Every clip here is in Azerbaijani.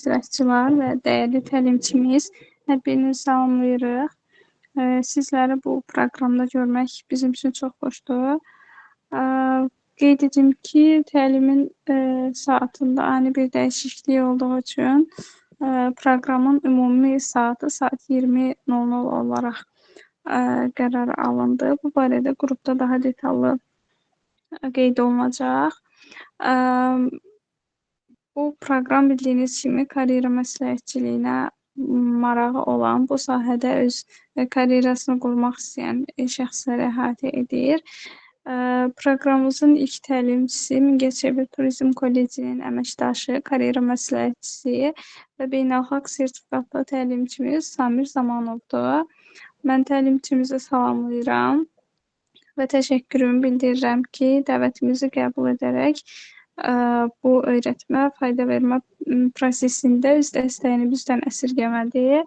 iştirakçılar və dəyərli təlimçimiz, hər birinizi salamlayırıq. Sizləri bu proqramda görmək bizim üçün çox xoşdur. Qeyd edim ki, təlimin saatında ani bir dəyişiklik olduğu üçün proqramın ümumi saatı saat 20:00 olaraq qərar alındı. Bu barədə qrupda daha detallı qeyd olunacaq. Bu proqram bildiyiniz kimi karyera məsləhətçiliyinə marağı olan, bu sahədə öz karyerasını qurmaq istəyən şəxsləri əhatə edir. Proqramımızın ilk təlimçisi Mingəçevir Turizm Kollecinin əməkdaşı, karyera məsləhətçisi və beynəlxalq sertifikatlı təlimçimiz Samir Zamanovdur. Mən təlimçimizi salamlayıram və təşəkkürümü bildirirəm ki, dəvətimizi qəbul edərək bu öyrətmə, fayda vermə prosesində öz dəstəyini bizdən əsirgəmədi.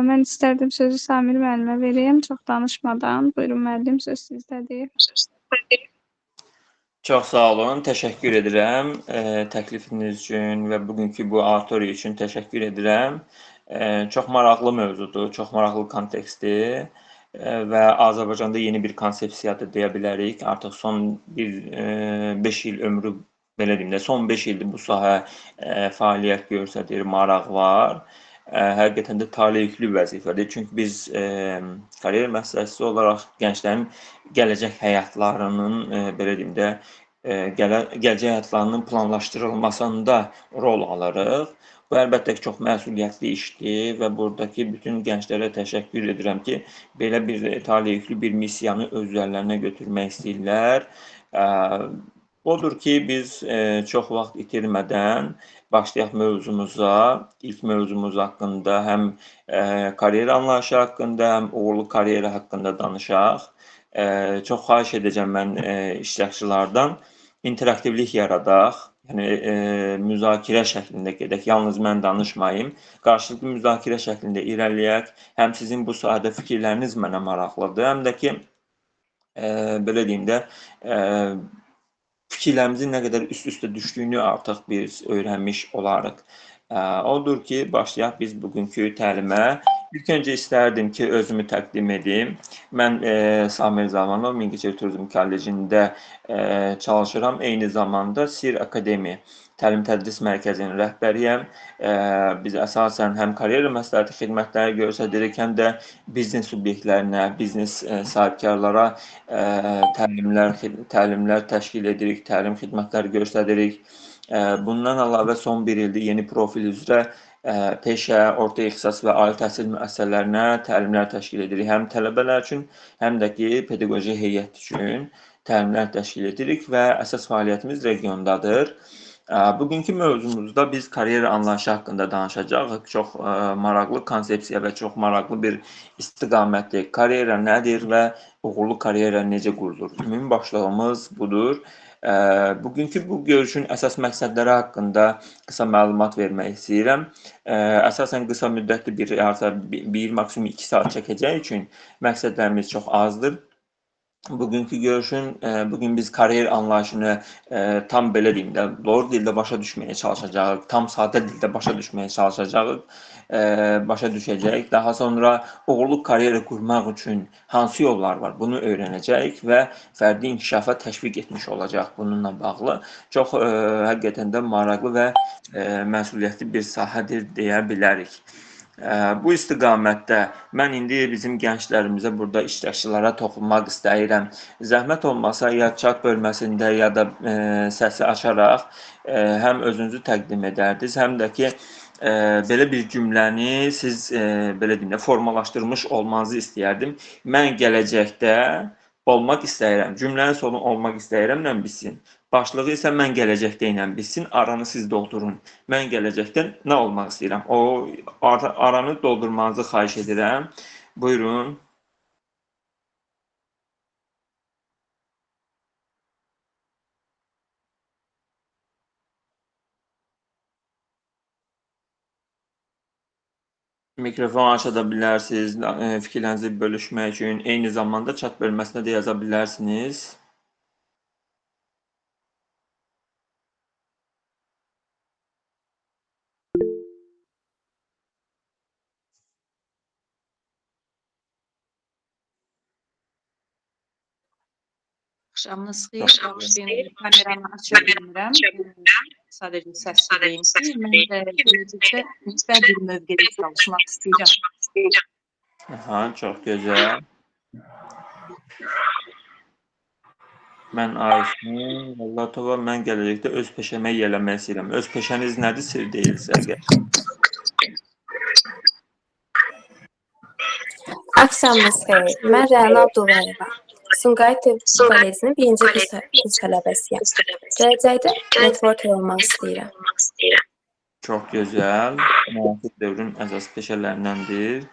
Mən istərdim sözü Samir müəllimə verim, çox danışmadan. Buyurun müəllim, söz sizdədir. Çox sağ olun, təşəkkür edirəm təklifiniz üçün və bugünkü bu auditoriya üçün təşəkkür edirəm. Çox maraqlı mövzudur, çox maraqlı kontekstdir və Azərbaycanda yeni bir konsepsiyadır deyə bilərik. Artıq son 5 il ömrü, belə deyim də, son 5 ildir bu sahə fəaliyyət göstərir, maraq var. Həqiqətən də taleyüklü vəzifədir. Çünki biz karyera məsləhətçisi olaraq gənclərin gələcək həyatlarının, belə deyim də, gələcək həyatlarının planlaşdırılmasında rol alırıq. Bu əlbəttə ki, çox məsuliyyətli işdir və buradakı bütün gənclərə təşəkkür edirəm ki, belə bir taleyüklü bir missiyanı öz üzərlərinə götürmək istəyirlər. Odur ki, biz çox vaxt itirmədən başlayaq mövzumuza. İlk mövzumuz haqqında həm karyera anlayışı haqqında, həm uğurlu karyera haqqında danışaq. Çox xahiş edəcəm mən iştirakçılardan interaktivlik yaradaq. Yəni müzakirə şəklində gedək, yalnız mən danışmayım, qarşılıqlı müzakirə şəklində irəliləyək. Həm sizin bu sahədə fikirləriniz mənə maraqlıdır, həm də ki, belə deyim də, fikirlərimizin nə qədər üst-üstə düşdüyünü artıq biz öyrənmiş olarıq. Odur ki, başlayaq biz bugünkü təlimə. İlk öncə istərdim ki, özümü təqdim edim. Mən Samir Zamanov, Mingəçevir Turizm Kollecində çalışıram. Eyni zamanda SIR Akademi təlim-tədris mərkəzinin rəhbəriyəm. Biz əsasən həm karyera məsləhəti xidmətləri göstəririk, həm də biznes subyektlərinə, biznes sahibkarlara təlimlər təşkil edirik, təlim xidmətləri göstəririk. Bundan əlavə son bir ildir yeni profil üzrə peşə, orta ixtisas və ali təhsil müəssisələrinə təlimlər təşkil edirik. Həm tələbələr üçün, həm də ki, pedaqoji heyət üçün təlimlər təşkil edirik və əsas fəaliyyətimiz regiondadır. Bugünkü mövzumuzda biz karyera anlayışı haqqında danışacağıq. Çox maraqlı konsepsiya və çox maraqlı bir istiqamətdir. Karyera nədir və uğurlu karyera necə qurulur? Ümumi başlığımız budur. Bugünkü bu görüşün əsas məqsədləri haqqında qısa məlumat vermək istəyirəm. Əsasən qısa müddətli bir maksimum 2 saat çəkəcəyi üçün məqsədlərimiz çox azdır. Bugünkü görüşün, bugün biz kariyer anlayışını tam belə deyim də, doğru dildə başa düşməyə çalışacağıq, tam sadə dildə başa düşməyə çalışacağıq, başa düşəcəyik. Daha sonra uğurlu karyera qurmaq üçün hansı yollar var, bunu öyrənəcəyik və fərdi inkişafa təşviq etmiş olacaq bununla bağlı. Çox həqiqətən də maraqlı və məsuliyyətli bir sahədir deyə bilərik. Bu istiqamətdə mən indi bizim gənclərimizə, burada iştirakçılara toxunmaq istəyirəm. Zəhmət olmasa ya chat bölməsində, ya da səsi açaraq həm özünüzü təqdim edərdiniz, həm də ki, belə bir cümləni siz belə deyim də formalaşdırmış olmanızı istəyərdim. Mən gələcəkdə olmaq istəyirəm. Cümlənin sonu olmaq istəyirəmlə bitsin. Başlığı isə mən gələcəkdə ilə bitsin. Aranı siz doldurun. Mən gələcəkdə nə olmaq istəyirəm? O aranı doldurmanızı xahiş edirəm. Buyurun. Mikrofon açada bilərsiniz, fikirlərinizi bölüşmək üçün. Eyni zamanda chat bölməsinə də yaza bilərsiniz. Axşamınız xeyir. Bağışlayın, kameramı aça bilmirəm. Sadəcə səsli deyim ki, mən də gələcəkdə müsbət bir mövqedə çalışmaq istəyirəm. Aha, çox gözəl. Mən Aysun Allatova, mən gələcəkdə öz peşəmə yiyələmək istəyirəm. Öz peşəniz nədir, sir deyilsə əgər? Axşamınız xeyir. Mən Rəna Abdullayeva. Sumqayıt Kollejinin birinci kurs tələbəsiyəm. Gələcəkdə networker olmaq istəyirəm. Çox gözəl. Müasir dövrün əsas peşələrindəndir.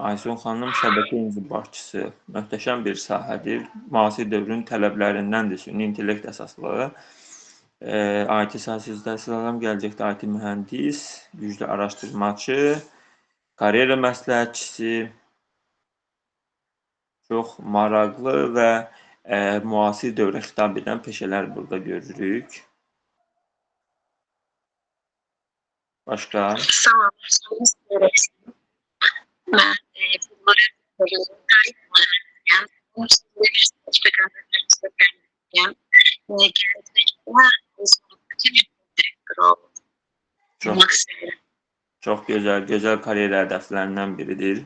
Aysun xanım şəbəkə inzibatçısı. Möhtəşəm bir sahədir. Müasir dövrün tələblərindəndir. Süni intellekt əsaslı. IT sahəsində təhsil alan, gələcəkdə IT mühəndis, güclü araşdırmaçı, karyera məsləhətçisi, çox maraqlı və müasir dövrə xitab edən peşələr burada görürük. Başqa? Mən bunları Çox gözəl karyera hədəflərindən biridir.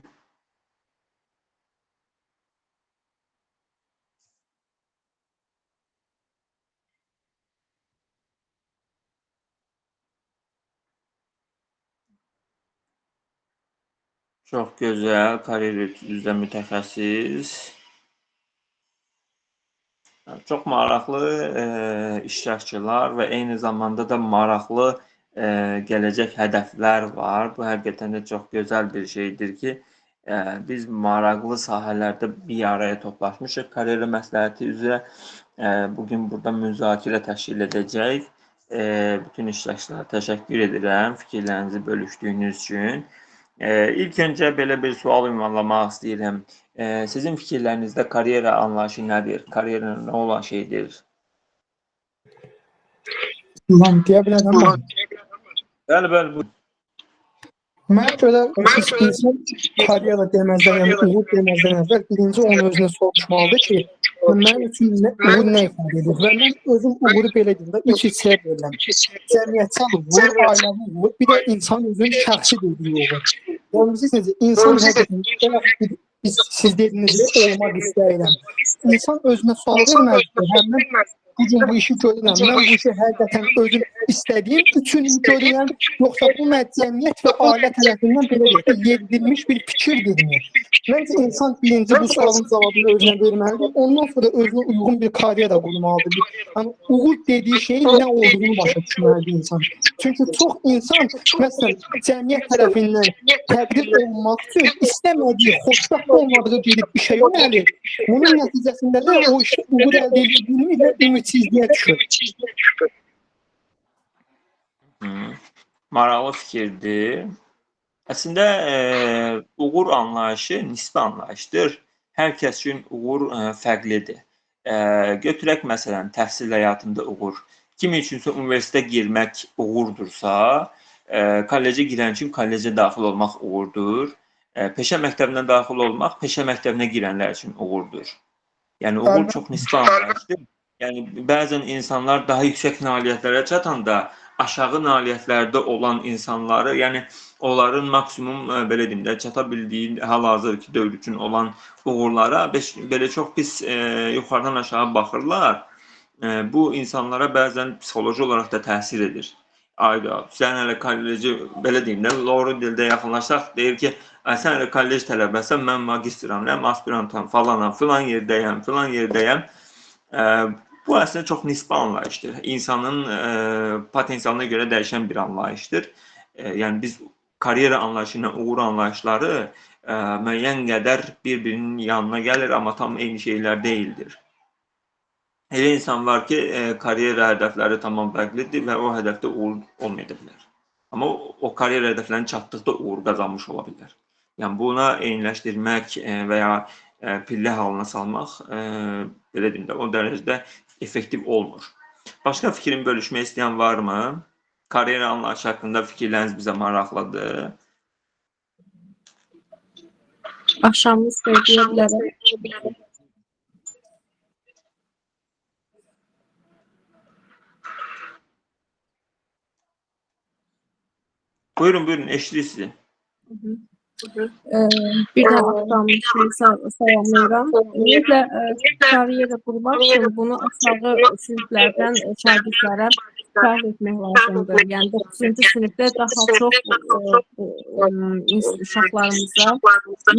Çox gözəl, karyera üzrə mütəxəssis. Çox maraqlı iştirakçılar və eyni zamanda da maraqlı gələcək hədəflər var. Bu həqiqətən də çox gözəl bir şeydir ki, biz maraqlı sahələrdə bir araya toplaşmışıq. Karyera məsləhəti üzrə bugün burada müzakirə təşkil edəcək. Bütün iştirakçılara təşəkkür edirəm fikirlərinizi bölüşdüyünüz üçün. İlk öncə belə bir sual ünvanlamaq istəyirəm. Sizin fikirlərinizdə karyera anlayışı nədir? Karyera nə olan şeydir? Mən deyə bilərəm mən. Bəli. Mənə görə insan karyera deməzdən, yəni uğur deməzdən əvvəl birinci onun özünə soruşmalıdır ki, mənim üçün uğur nə ifadə edir? Və mən özüm uğuru belə deyim də, üç hissəyə bölürəm. Cəmiyyətsel uğur, ailəvi uğur, bir də insan özünün şəxsi dediyi uğur. Yəni bilirsiniz, insan həqiqətən siz dediyiniz olmaq istəyirəm. İnsan özünə sual verməlidir. Həmin bugün bu işi görürəm, mən bu işi həqiqətən özüm istədiyim üçün görürəm, yoxsa bu cəmiyyət və ailə tərəfindən belə yedirilmiş bir fikirdirmi? Məncə insan birinci bu sualın cavabını özünə verməlidir, ondan sonra özünə uyğun bir karyera qurmalıdır. Yəni, uğur dediyi şeyin nə olduğunu başa düşməlidir insan. Çünki çox insan, məsələn, cəmiyyət tərəfindən təqdir olunmaq üçün istəmədiyi, xoşbəxt olmadığı gedib bir şey yönəlir. Bunun nəticəsində də o işi uğur əldə edildiğini və ümitsizliyə düşür. Maraqlı fikirdir. Əslində, uğur anlayışı nisbi anlayışdır. Hər kəs üçün uğur fərqlidir. Götürək məsələn, təhsil həyatında uğur. Kimi üçünsə universitetə girmək uğurdursa, kollecə girən üçün kollecə daxil olmaq uğurdur. Peşə məktəbinə daxil olmaq, peşə məktəbinə girənlər üçün uğurdur. Yəni, uğur çox nisbi anlayışdır. Yəni, bəzən insanlar daha yüksək nailiyyətlərə çatanda, aşağı nailiyyətlərdə olan insanları, yəni onların maksimum, belə deyim də, çata bildiyi hal-hazırki dövr üçün olan uğurlara belə çox pis yuxarıdan aşağı baxırlar. Bu insanlara bəzən psixoloji olaraq da təsir edir. Ayda, sən hələ kolleci, belə deyim də, doğru dildə yaxınlaşsaq, deyir ki, sən hələ kollec tələbəsən, mən magistram, aspirantam, falanam, filan yerdəyəm. Bu əslində çox nisbi anlayışdır. İnsanın potensialına görə dəyişən bir anlayışdır. Yəni, biz karyera anlayışı ilə uğur anlayışları müəyyən qədər bir-birinin yanına gəlir, amma tam eyni şeylər deyildir. Elə insan var ki, karyera hədəfləri tamam fərqlidir və o hədəfdə uğur olmaya bilər. Amma o karyera hədəflərini çatdıqda uğur qazanmış ola bilər. Yəni, buna eyniləşdirmək və ya pillə halına salmaq, belə deyim də, o dərəcədə effektiv olmur. Başqa fikrini bölüşmək istəyən varmı? Karyera anlayışı haqqında fikirləriniz bizə maraqlıdır. Axşamınız xeyir deyə bilərəm. Buyurun, eşidirik sizi. Bir də axtarmışım, salamlayıram. Ümumiyyətlə, karyera qurmaq üçün bunu aşağı siniflərdən şagirdlərə tərif etmək lazımdır. Yəni 9-cu sinifdə daha çox uşaqlarımıza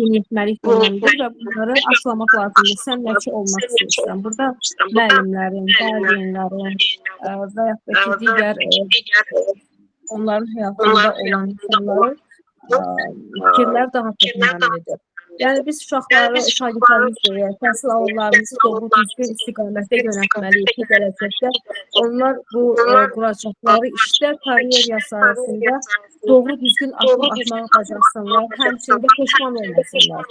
yeniyetməlik dönəmidir və bunları aşılamaq lazımdır. Sən nəçi olmaq istəyirsən? Burada müəllimlərin, valideynlərin və yaxud da ki, digər onların həyatında olan insanların fikirlər daha çox önəmlidir. Yəni biz uşaqları, şagirdlərimizi, təhsil alırlarımızı doğru düzgün istiqamətdə yönəltməliyik ki, gələcəkdə onlar bu quracaqları işdə karyera sahəsində doğru düzgün addım atmağı bacarsınlar, həmçində peşman olmasınlar.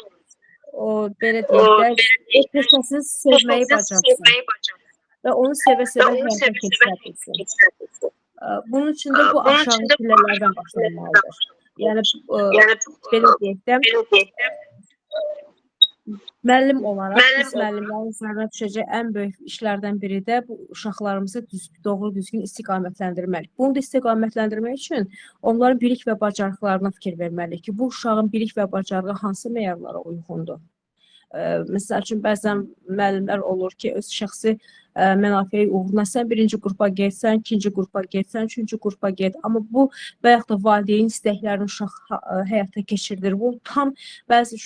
O, belə deyək də, o peşəsini sevməyi bacarsın və onu sevə-sevə həyata keçirəbilsin. Bunun üçün də bu aşağı pillələrdən başlanmalıdır. Yəni, belə deyək də, müəllim olaraq biz müəllimlərin üzərinə düşəcək ən böyük işlərdən biri də bu uşaqlarımızı doğru düzgün istiqamətləndirmək. Bunu da istiqamətləndirmək üçün onların bilik və bacarıqlarına fikir verməliyik ki, bu uşağın bilik və bacarığı hansı meyarlara uyğundur. Məsəl üçün, bəzən müəllimlər olur ki, öz şəxsi mənafeyi uğruna sən birinci qrupa getsən, ikinci qrupa getsən, üçüncü qrupa get. Amma bu və yaxud da valideyn istəklərini uşaq həyata keçirdir. Bu tam bəzi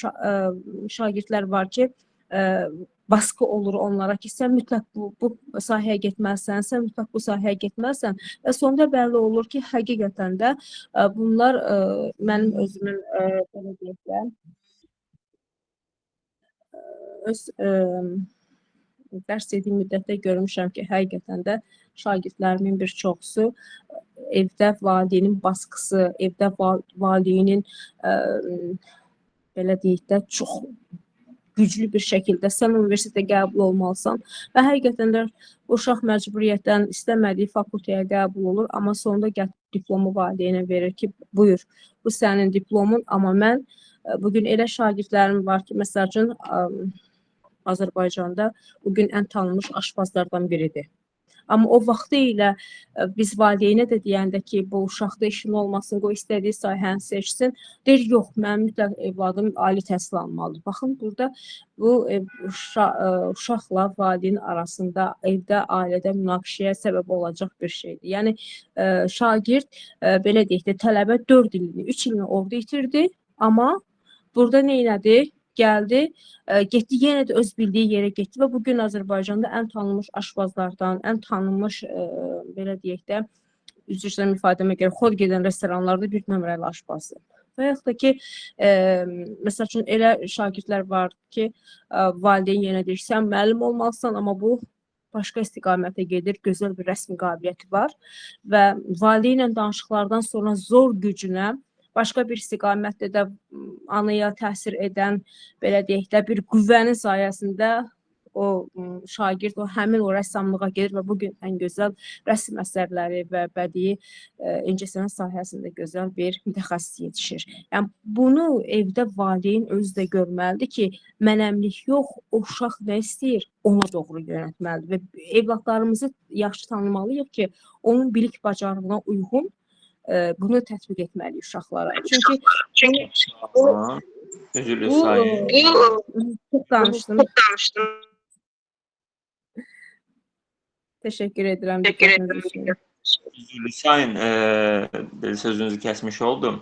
şagirdlər var ki, baskı olur onlara ki, sən mütləq bu sahəyə getməlisən, sən mütləq bu sahəyə getməlisən və sonunda bəlli olur ki, həqiqətən də bunlar mənim özümün belə deyək də, öz dərs etdiyim müddətdə görmüşəm ki, həqiqətən də şagirdlərimin bir çoxusu evdə valideynin baskısı, evdə valideynin belə deyək də çox güclü bir şəkildə sən universitetə qəbul olmalısan və həqiqətən də uşaq məcburiyyətdən istəmədiyi fakültəyə qəbul olur, amma sonunda diplomu valideynə verir ki, buyur, bu sənin diplomun, amma mən bugün elə şagirdlərim var ki, məsəl üçün Azərbaycanda bugün ən tanınmış aşpazlardan biridir. Amma o vaxtı ilə biz valideynə də deyəndə ki, bu uşaqda işin olmasın, qoy istədiyi sahəni seçsin, deyir, yox, mənim mütləq evladım ali təhsil almalıdır. Baxın, burada bu uşaqla valideyn arasında evdə, ailədə münaqişəyə səbəb olacaq bir şeydir. Yəni, şagird, belə deyək də, tələbə 4 ilini, 3 ilini orada itirdi, amma burada nə elədi? Gəldi, getdi, yenə də öz bildiyi yerə getdi və bugün Azərbaycanda ən tanınmış aşpazlardan, ən tanınmış, belə deyək də, üzr istəyirəm ifadəmə görə, xod gedən restoranlarda bir nömrəli aşpazdır. Və yaxud da ki, məsəl üçün, elə şagirdlər var ki, valideyn yenə deyir, sən müəllim olmalısan, amma bu başqa istiqamətə gedir, gözəl bir rəsmi qabiliyyəti var və valideynlə danışıqlardan sonra zor gücünə başqa bir istiqamətdə də anaya təsir edən, belə deyək də, bir qüvvənin sayəsində o şagird həmin o rəssamlığa gedir və bugün ən gözəl rəsm əsərləri və bədii incəsənət sahəsində gözəl bir mütəxəssis yetişir. Yəni, bunu evdə valideyn özü də görməlidir ki, mənəmlik yox, o uşaq nə istəyir, ona doğru yönətməlidir və evladlarımızı yaxşı tanımalıyıq ki, onun bilik bacarığına uyğun bunu tətbiq etməliyik uşaqlara. Çünki çox danışdım. Təşəkkür edirəm. Sayın, sözünüzü kəsmiş oldum.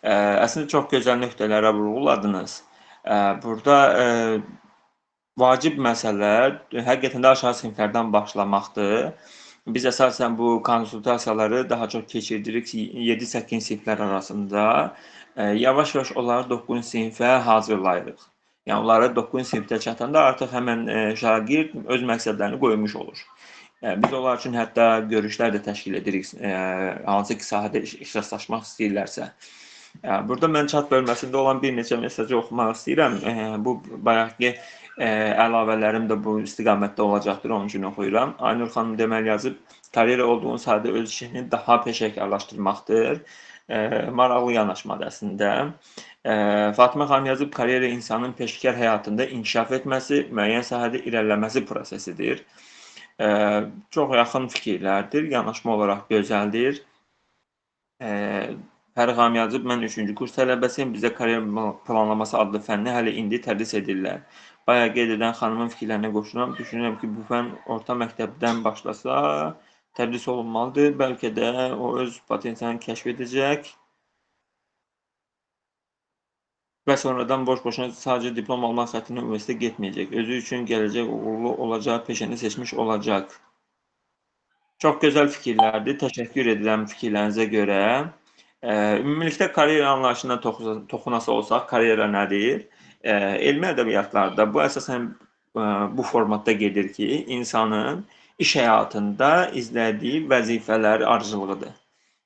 Əslində çox gözəl nöqtələrə vurğuladınız. Burada vacib məsələ həqiqətən də aşağı siniflərdən başlamaqdır. Biz əsasən bu konsultasiyaları daha çox keçirdirik 7-8 siniflər arasında. Yavaş-yavaş onları 9-cu sinifə hazırlayırıq. Yəni, onları 9-cu sinifdə çatanda artıq həmən şagird öz məqsədlərini qoymuş olur. Biz onlar üçün hətta görüşlər də təşkil edirik, hansı ki, sahədə ixtisaslaşmaq istəyirlərsə. Burada mən chat bölməsində olan bir neçə mesajı oxumaq istəyirəm. Bu, bayaqki əlavələrim də bu istiqamətdə olacaqdır, onun üçün oxuyuram. Aynur xanım deməli yazıb, karyera olduğunuz halda öz işini daha peşəkarlaşdırmaqdır. Maraqlı yanaşmadır əslində. Fatimə xanım yazıb, karyera insanın peşəkar həyatında inkişaf etməsi, müəyyən sahədə irəliləməsi prosesidir. Çox yaxın fikirlərdir, yanaşma olaraq gözəldir. Fərq Hamiyacıb, mən 3-cü kurs tələbəsiyəm. Bizə karyer planlaması adlı fənni hələ indi tədris edirlər. Bayaq qeyd edən xanımın fikirlərinə qoşuram. Düşünürəm ki, bu fənn orta məktəbdən başlasa tədris olunmalıdır. Bəlkə də o öz potensialını kəşf edəcək və sonradan boş-boşuna sadəcə diplom almaq xəttinə universitetə getməyəcək. Özü üçün gələcək uğurlu olacaq, peşəni seçmiş olacaq. Çox gözəl fikirlərdir. Təşəkkür edirəm fikirlərinizə görə. Ümumilikdə karyera anlayışına toxunası olsaq, karyera nədir? Elmi ədəbiyyatlarda bu əsasən bu formatda gedir ki, insanın iş həyatında izlədiyi vəzifələr arzuğudur.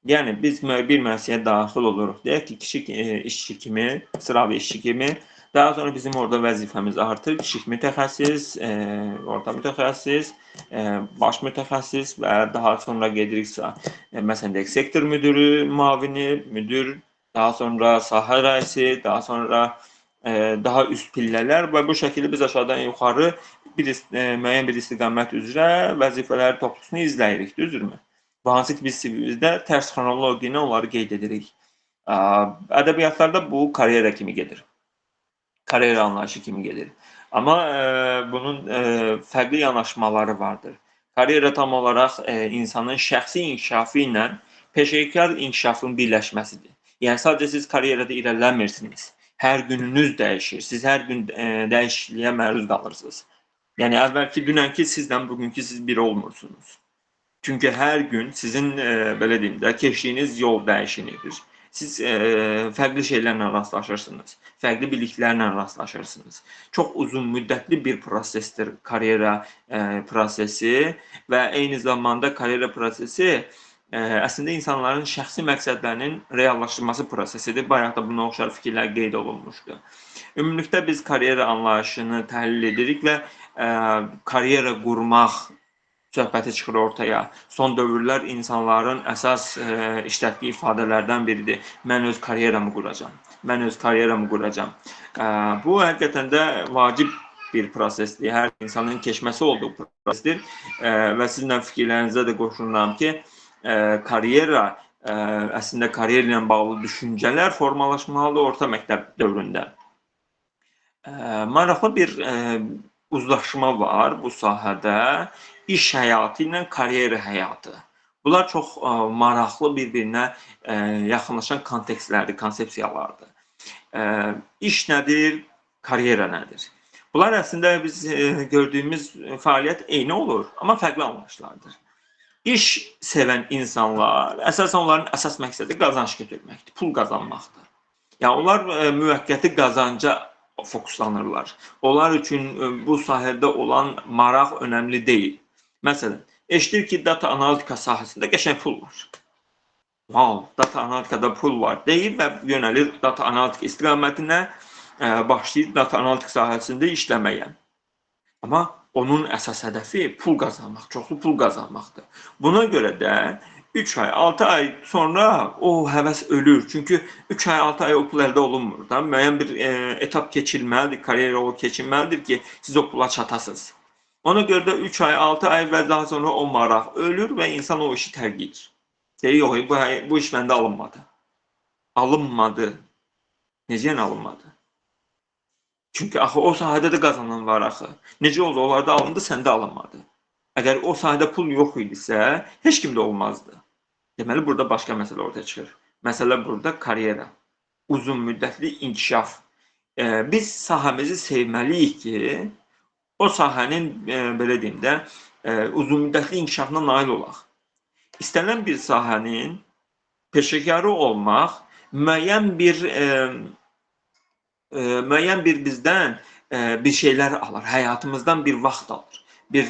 Yəni, biz bir müəssisəyə daxil oluruq. Deyək ki, kiçik işçi kimi, sıravi işçi kimi. Daha sonra bizim orada vəzifəmiz artır. Kiçik mütəxəssis, orta mütəxəssis, baş mütəxəssis və daha sonra gediriksə, məsələn deyək, sektor müdürü, müavini, müdür, daha sonra sahə rəisi, daha sonra daha üst pillələr və bu şəkildə biz aşağıdan yuxarı müəyyən bir istiqamət üzrə vəzifələri toplusunu izləyirik, düzdürmü? Bu hansı ki, biz CV-bizdə tərs xronologiya ilə onları qeyd edirik. Ədəbiyyatlarda bu karyera kimi gedir. Karyera anlayışı kimi gedir. Amma bunun fərqli yanaşmaları vardır. Karyera tam olaraq insanın şəxsi inkişafı ilə peşəkar inkişafın birləşməsidir. Yəni, sadəcə siz karyerada irəliləmirsiniz. Hər gününüz dəyişir. Siz hər gün dəyişikliyə məruz qalırsınız. Yəni, əvvəlki dünənki sizlə bugünkü siz biri olmursunuz. Çünki hər gün sizin, belə deyim də, keçdiyiniz yol dəyişir. Siz fərqli şeylərlə rastlaşırsınız, fərqli biliklərlə rastlaşırsınız. Çox uzun müddətli bir prosesdir karyera prosesi və eyni zamanda karyera prosesi əslində insanların şəxsi məqsədlərinin reallaşdırması prosesidir. Bayaq da buna oxşar fikirlər qeyd olunmuşdu. Ümumilikdə biz karyera anlayışını təhlil edirik və karyera qurmaq söhbəti çıxır ortaya. Son dövrlər insanların əsas işlətdiyi ifadələrdən biridir. Mən öz karyeramı quracam. Mən öz karyeramı quracam. Bu, həqiqətən də vacib bir prosesdir. Hər insanın keçməsi olduğu prosesdir. Və sizinlə fikirlərinizə də qoşuluram ki, karyera, əslində karyera ilə bağlı düşüncələr formalaşmalıdır orta məktəb dövründə. Maraqlı bir uzlaşma var bu sahədə. İş həyatı ilə karyera həyatı. Bunlar çox maraqlı bir-birinə yaxınlaşan kontekstlərdir, konsepsiyalardır. İş nədir, karyera nədir? Bunlar əslində biz gördüyümüz fəaliyyət eyni olur, amma fərqli anlayışlardır. İş sevən insanlar, əsasən onların əsas məqsədi qazanc götürməkdir, pul qazanmaqdır. Yəni, onlar müvəqqəti qazanca fokuslanırlar. Onlar üçün bu sahədə olan maraq önəmli deyil. Məsələn, eşidir ki, data analitika sahəsində qəşəng pul var. Wow, data analitikada pul var deyib və yönəlir data analitika istiqamətinə, başlayır data analitika sahəsində işləməyə. Amma onun əsas hədəfi pul qazanmaq, çoxlu pul qazanmaqdır. Buna görə də 3 ay, 6 ay sonra o həvəs ölür. Çünki 3 ay, 6 ay o pul əldə olunmur. Müəyyən bir etap keçilməlidir, karyera o keçilməlidir ki, siz o pula çatasınız. Ona görə də 3 ay, 6 ay və daha sonra o maraq ölür və insan o işi tərk edir. Deyir, yox, bu iş məndə alınmadı. Alınmadı. Necə yəni alınmadı? Çünki axı o sahədə də qazanan var axı. Necə oldu? Onlarda alındı, səndə alınmadı. Əgər o sahədə pul yox idisə, heç kimdə olmazdı. Deməli, burada başqa məsələ ortaya çıxır. Məsələ burada karyera, uzun müddətli inkişaf. Biz sahəmizi sevməliyik ki, o sahənin, belə deyim də, uzun müddətli inkişafına nail olaq. İstənilən bir sahənin peşəkarı olmaq müəyyən bir bizdən bir şeylər alır, həyatımızdan bir vaxt alır. Bir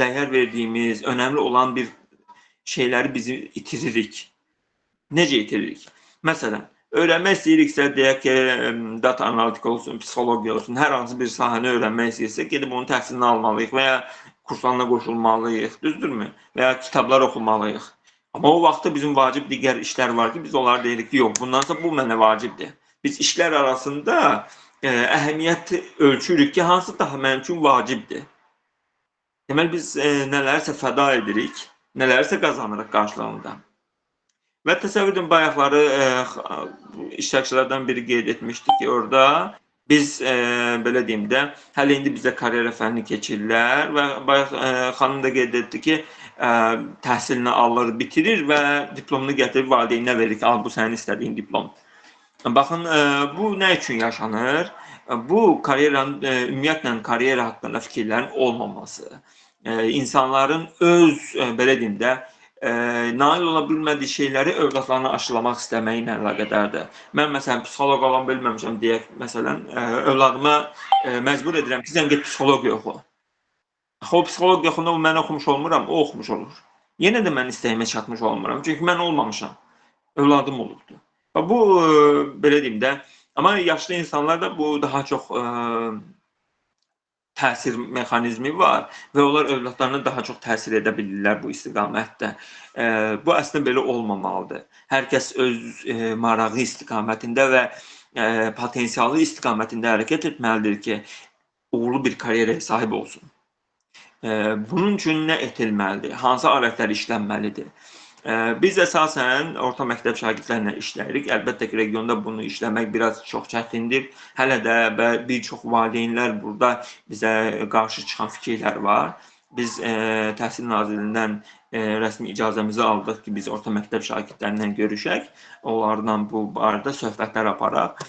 dəyər verdiyimiz, önəmli olan bir şeyləri bizi itiririk. Necə itiririk? Məsələn, öyrənmək istəyiriksə, deyək ki, data analitika olsun, psixologiya olsun, hər hansı bir sahəni öyrənmək istəyirsə, gedib onun təhsilini almalıyıq və ya kurslarına qoşulmalıyıq, düzdürmü? Və ya kitablar oxumalıyıq. Amma o vaxtda bizim vacib digər işlər var ki, biz onları deyirik ki, yox, bundan sonra bu mənə vacibdir. Biz işlər arasında əhəmiyyət ölçürük ki, hansı daha mənim üçün vacibdir. Deməli, biz nələrsə fəda edirik, nələrsə qazanırıq qarşılığında. Və təsəvvür edin, bayaqları iştirakçılardan biri qeyd etmişdi ki, orada biz belə deyim də, hələ indi bizə karyera fənni keçirlər və bayaq xanım da qeyd etdi ki, təhsilini alır, bitirir və diplomunu gətirib valideyninə verir ki, al bu sənin istədiyin diplom. Baxın, bu nə üçün yaşanır? Bu karyeranın, ümumiyyətlə karyera haqqında fikirlərin olmaması, insanların öz, belə deyim də, nail ola bilmədiyi şeyləri övladlarına aşılamaq istəməyi ilə əlaqədardır. Mən məsələn psixoloq olan bilməmişəm deyək, məsələn, övladıma məcbur edirəm ki, sən get psixoloq yoxla. Axı o psixoloq yoxunda mən oxumuş olmuram, o oxumuş olur. Yenə də mən istəyimə çatmış olmuram, çünki mən olmamışam, övladım olubdur. Bu, belə deyim də, amma yaşlı insanlarda bu daha çox təsir mexanizmi var və onlar övladlarına daha çox təsir edə bilirlər bu istiqamətdə. Bu əslində belə olmamalıdır. Hər kəs öz marağı istiqamətində və potensialı istiqamətində hərəkət etməlidir ki, uğurlu bir karyeraya sahib olsun. Bunun üçün nə etməlidir? Hansı alətlər işlənməlidir? Biz əsasən orta məktəb şagirdlərlə işləyirik. Əlbəttə ki, regionda bunu işləmək biraz çox çətindir. Hələ də bir çox valideynlər burada bizə qarşı çıxan fikirlər var. Biz Təhsil Nazirliyindən rəsmi icazəmizi aldıq ki, biz orta məktəb şagirdlərindən görüşək. Onlarla bu barədə söhbətlər aparaq.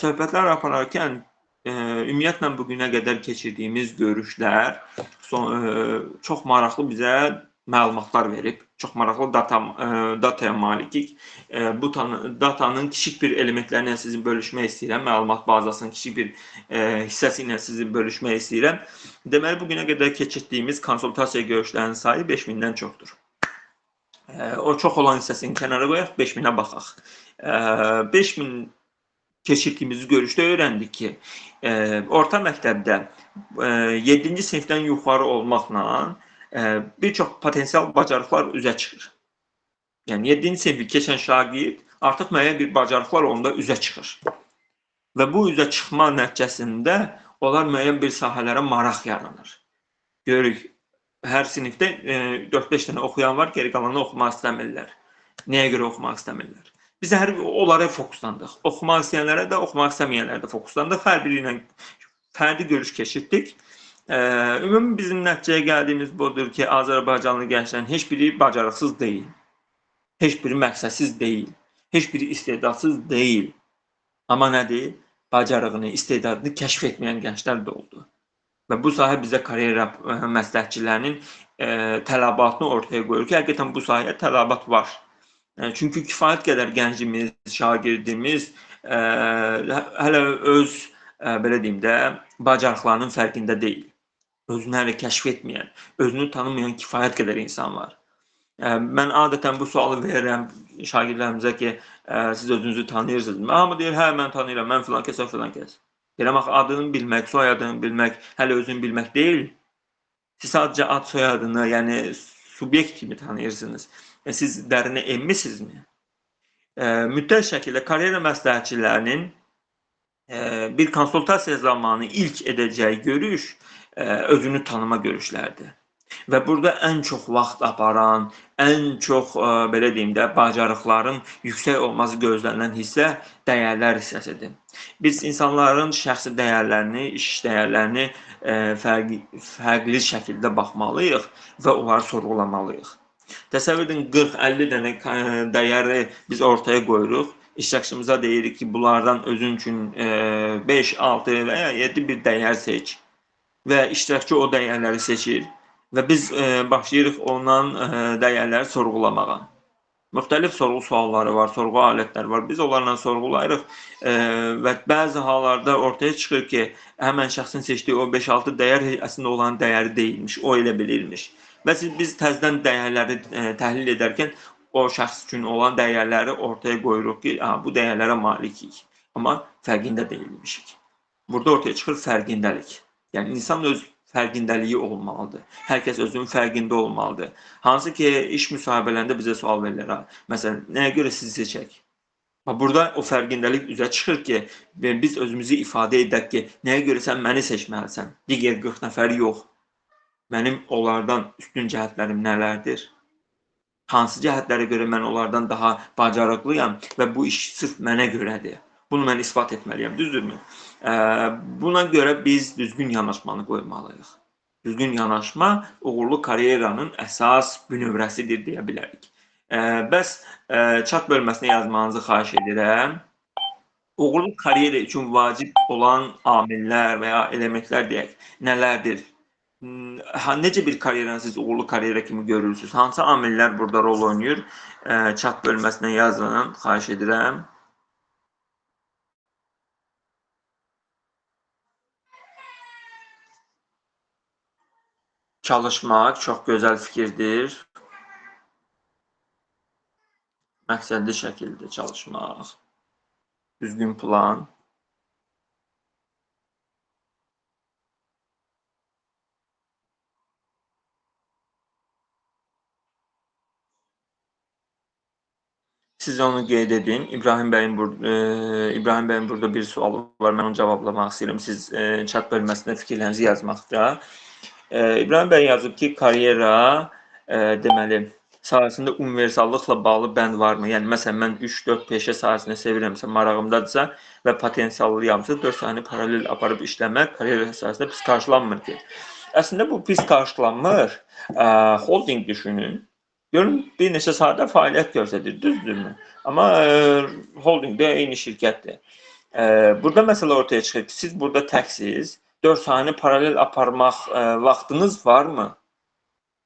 Söhbətlər apararkən ümumiyyətlə bugünə qədər keçirdiyimiz görüşlər çox maraqlı bizə məlumatlar verib, çox maraqlı dataya malikik. Bu datanın kiçik bir elementlərini sizin bölüşmək istəyirəm, məlumat bazasının kiçik bir hissəsi ilə sizin bölüşmək istəyirəm. Deməli, bugünə qədər keçirdiyimiz konsultasiya görüşlərinin sayı 5000-dən çoxdur. O çox olan hissəsini kənara qoyaq, 5000-ə baxaq. 5000 keçirdiyimiz görüşdə öyrəndik ki, orta məktəbdə 7-ci sinifdən yuxarı olmaqla bir çox potensial bacarıqlar üzə çıxır. Yəni 7-ci sinifi keçən şagird artıq müəyyən bir bacarıqlar onda üzə çıxır. Və bu üzə çıxma nəticəsində onlar müəyyən bir sahələrə maraq yaranır. Görürük, hər sinifdə 4-5 dənə oxuyan var, geri qalanı oxumaq istəmirlər. Nəyə görə oxumaq istəmirlər? Biz onlara fokuslandıq. Oxumaq istəyənlərə də, oxumaq istəməyənlərə də fokuslandıq. Hər biri ilə fərdi görüş keçirdik. Ümumi bizim nəticəyə gəldiyimiz budur ki, Azərbaycanlı gənclərin heç biri bacarıqsız deyil, heç biri məqsədsiz deyil, heç biri istedadsız deyil. Amma nədir? Bacarığını, istedadını kəşf etməyən gənclər də oldu. Və bu sahə bizə karyera məsləhətçilərinin tələbatını ortaya qoyur ki, həqiqətən bu sahəyə tələbat var. Çünki kifayət qədər gəncimiz, şagirdimiz hələ öz, belə deyim də, bacarıqlarının fərqində deyil. Özünü hələ kəşf etməyən, özünü tanımayan kifayət qədər insan var. Mən adətən bu sualı verirəm şagirdlərimizə ki, siz özünüzü tanıyırsınız. Hamı deyir, hə, mən tanıyıram, mən filan kəs, filan kəs. Deyirəm, adını bilmək, soyadını bilmək, hələ özünü bilmək deyil. Siz sadəcə ad soyadını, yəni subyekt kimi tanıyırsınız. Siz dərinə enmisinizmi? Mütləq şəkildə karyera məsləhətçilərinin bir konsultasiya zamanı ilk edəcəyi görüş özünü tanıma görüşlərdir. Və burada ən çox vaxt aparan, ən çox, belə deyim də, bacarıqların yüksək olması gözlənilən hissə dəyərlər hissəsidir. Biz insanların şəxsi dəyərlərini, iş dəyərlərini fərqli şəkildə baxmalıyıq və onları sorğulamalıyıq. Təsəvvür edin, 40-50 dənə dəyəri biz ortaya qoyuruq. İştirakçımıza deyirik ki, bunlardan özün üçün 5, 6 və ya 7 bir dəyər seç. Və iştirakçı o dəyərləri seçir və biz başlayırıq ondan dəyərləri sorğulamağa. Müxtəlif sorğu sualları var, sorğu alətləri var. Biz onlarla sorğulayırıq və bəzi hallarda ortaya çıxır ki, həmən şəxsin seçdiyi o 5-6 dəyər əslində olan dəyəri deyilmiş, o elə bilirmiş. Və biz təzədən dəyərləri təhlil edərkən o şəxs üçün olan dəyərləri ortaya qoyuruq ki, bu dəyərlərə malikik, amma fərqində deyilmişik. Burada ortaya çıxır fərqindəlik. Yəni, insan öz fərqindəliyi olmalıdır. Hər kəs özünün fərqində olmalıdır. Hansı ki, iş müsahibələrində bizə sual verirlər. Məsələn, nəyə görə sizi seçək? Burada o fərqindəlik üzə çıxır ki, biz özümüzü ifadə edək ki, nəyə görə sən məni seçməlisən? Digər 40 nəfəri yox. Mənim onlardan üstün cəhətlərim nələrdir? hansı cəhətlərə görə mən onlardan daha bacarıqlıyam və bu iş sırf mənə görədir. Bunu mən isbat etməliyəm, düzdürmü? Buna görə biz düzgün yanaşmanı qoymalıyıq. Düzgün yanaşma uğurlu karyeranın əsas bünövrəsidir deyə bilərik. Bəs chat bölməsinə yazmanızı xahiş edirəm. Uğurlu karyera üçün vacib olan amillər və ya elementlər deyək, nələrdir? Necə bir karyeranı siz uğurlu karyera kimi görürsünüz? Hansı amillər burada rol oynayır? Chat bölməsinə yazın, xahiş edirəm. Çalışmaq çox gözəl fikirdir. Məqsədli şəkildə çalışmaq. Düzgün plan. Siz onu qeyd edin. İbrahim bəyin burada bir sualı var. Mən onu cavablamaq istəyirəm. Siz chat bölməsində fikirlərinizi yazmaqda. İbrahim bəy yazıb ki, karyera deməli sahəsində universallıqla bağlı bənd varmı? Yəni məsələn mən 3-4 peşə sahəsində sevirəmsə, marağımdadırsa və potensiallıyamsa 4 sahəni paralel aparıb işləmək karyera sahəsində pis qarşılanmır ki. Əslində bu pis qarşılanmır. Holding düşünün. Görün, bir neçə sahədə fəaliyyət göstərir, düzdürmü? Amma holdingdə eyni şirkətdir. Burada məsələ ortaya çıxır ki, siz burada təksiz, 4 sahəni paralel aparmaq vaxtınız varmı?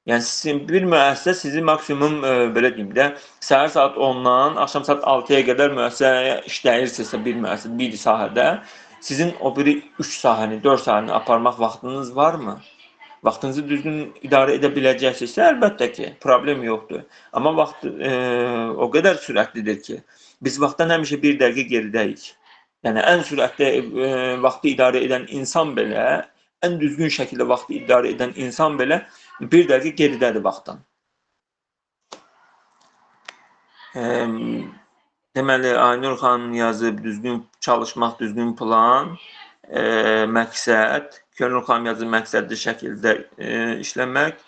Yəni sizin bir müəssisə sizi maksimum belə deyim də, səhər saat 10-dan axşam saat 6-ya qədər müəssisəyə işləyirsinizsə bir müəssisə, bir sahədə, sizin o biri 3 sahəni, 4 sahəni aparmaq vaxtınız varmı? Vaxtınızı düzgün idarə edə biləcəksinizsə, əlbəttə ki, problem yoxdur. Amma vaxt o qədər sürətlidir ki, biz vaxtdan həmişə bir dəqiqə geridəyik. Yəni, ən sürətli vaxtı idarə edən insan belə, ən düzgün şəkildə vaxtı idarə edən insan belə bir dəqiqə geridədir vaxtdan. Deməli, Aynur xanım yazıb, düzgün çalışmaq, düzgün plan, məqsəd. Könül xanım yazıb, məqsədli şəkildə işləmək.